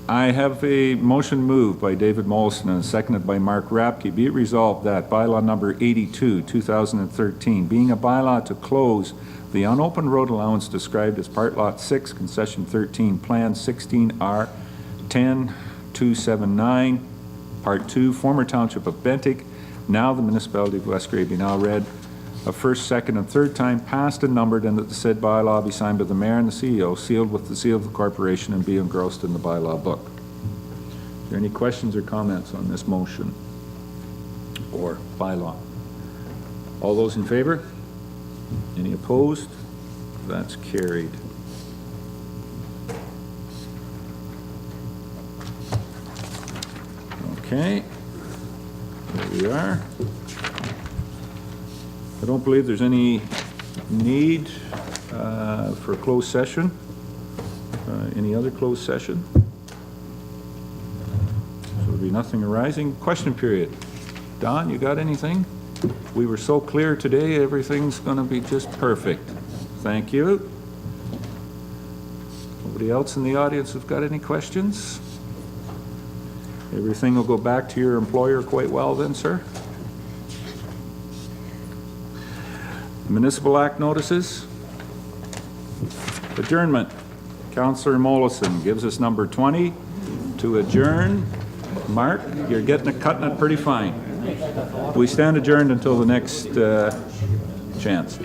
I have a motion moved by David Mollison and seconded by Mark Rapke. Be it resolved that bylaw number 82, 2013, being a bylaw to close the unopened road allowance described as Part Lot 6, Concession 13, Plan 16R 10279, Part 2, former Township of Bentic, now the Municipality of West Grey, be now read a first, second, and third time, passed and numbered, and that the said bylaw be signed by the mayor and the CEO, sealed with the seal of the corporation, and be engrossed in the bylaw book. Is there any questions or comments on this motion or bylaw? All those in favor? Any opposed? That's carried. Okay, there we are. I don't believe there's any need for a closed session. Any other closed session? So there'll be nothing arising. Question period. Don, you got anything? We were so clear today, everything's going to be just perfect. Thank you. Nobody else in the audience have got any questions? Everything will go back to your employer quite well then, sir? Municipal Act notices. Adjournment. Councillor Mollison gives us number 20 to adjourn. Mark, you're cutting it pretty fine. We stand adjourned until the next chance.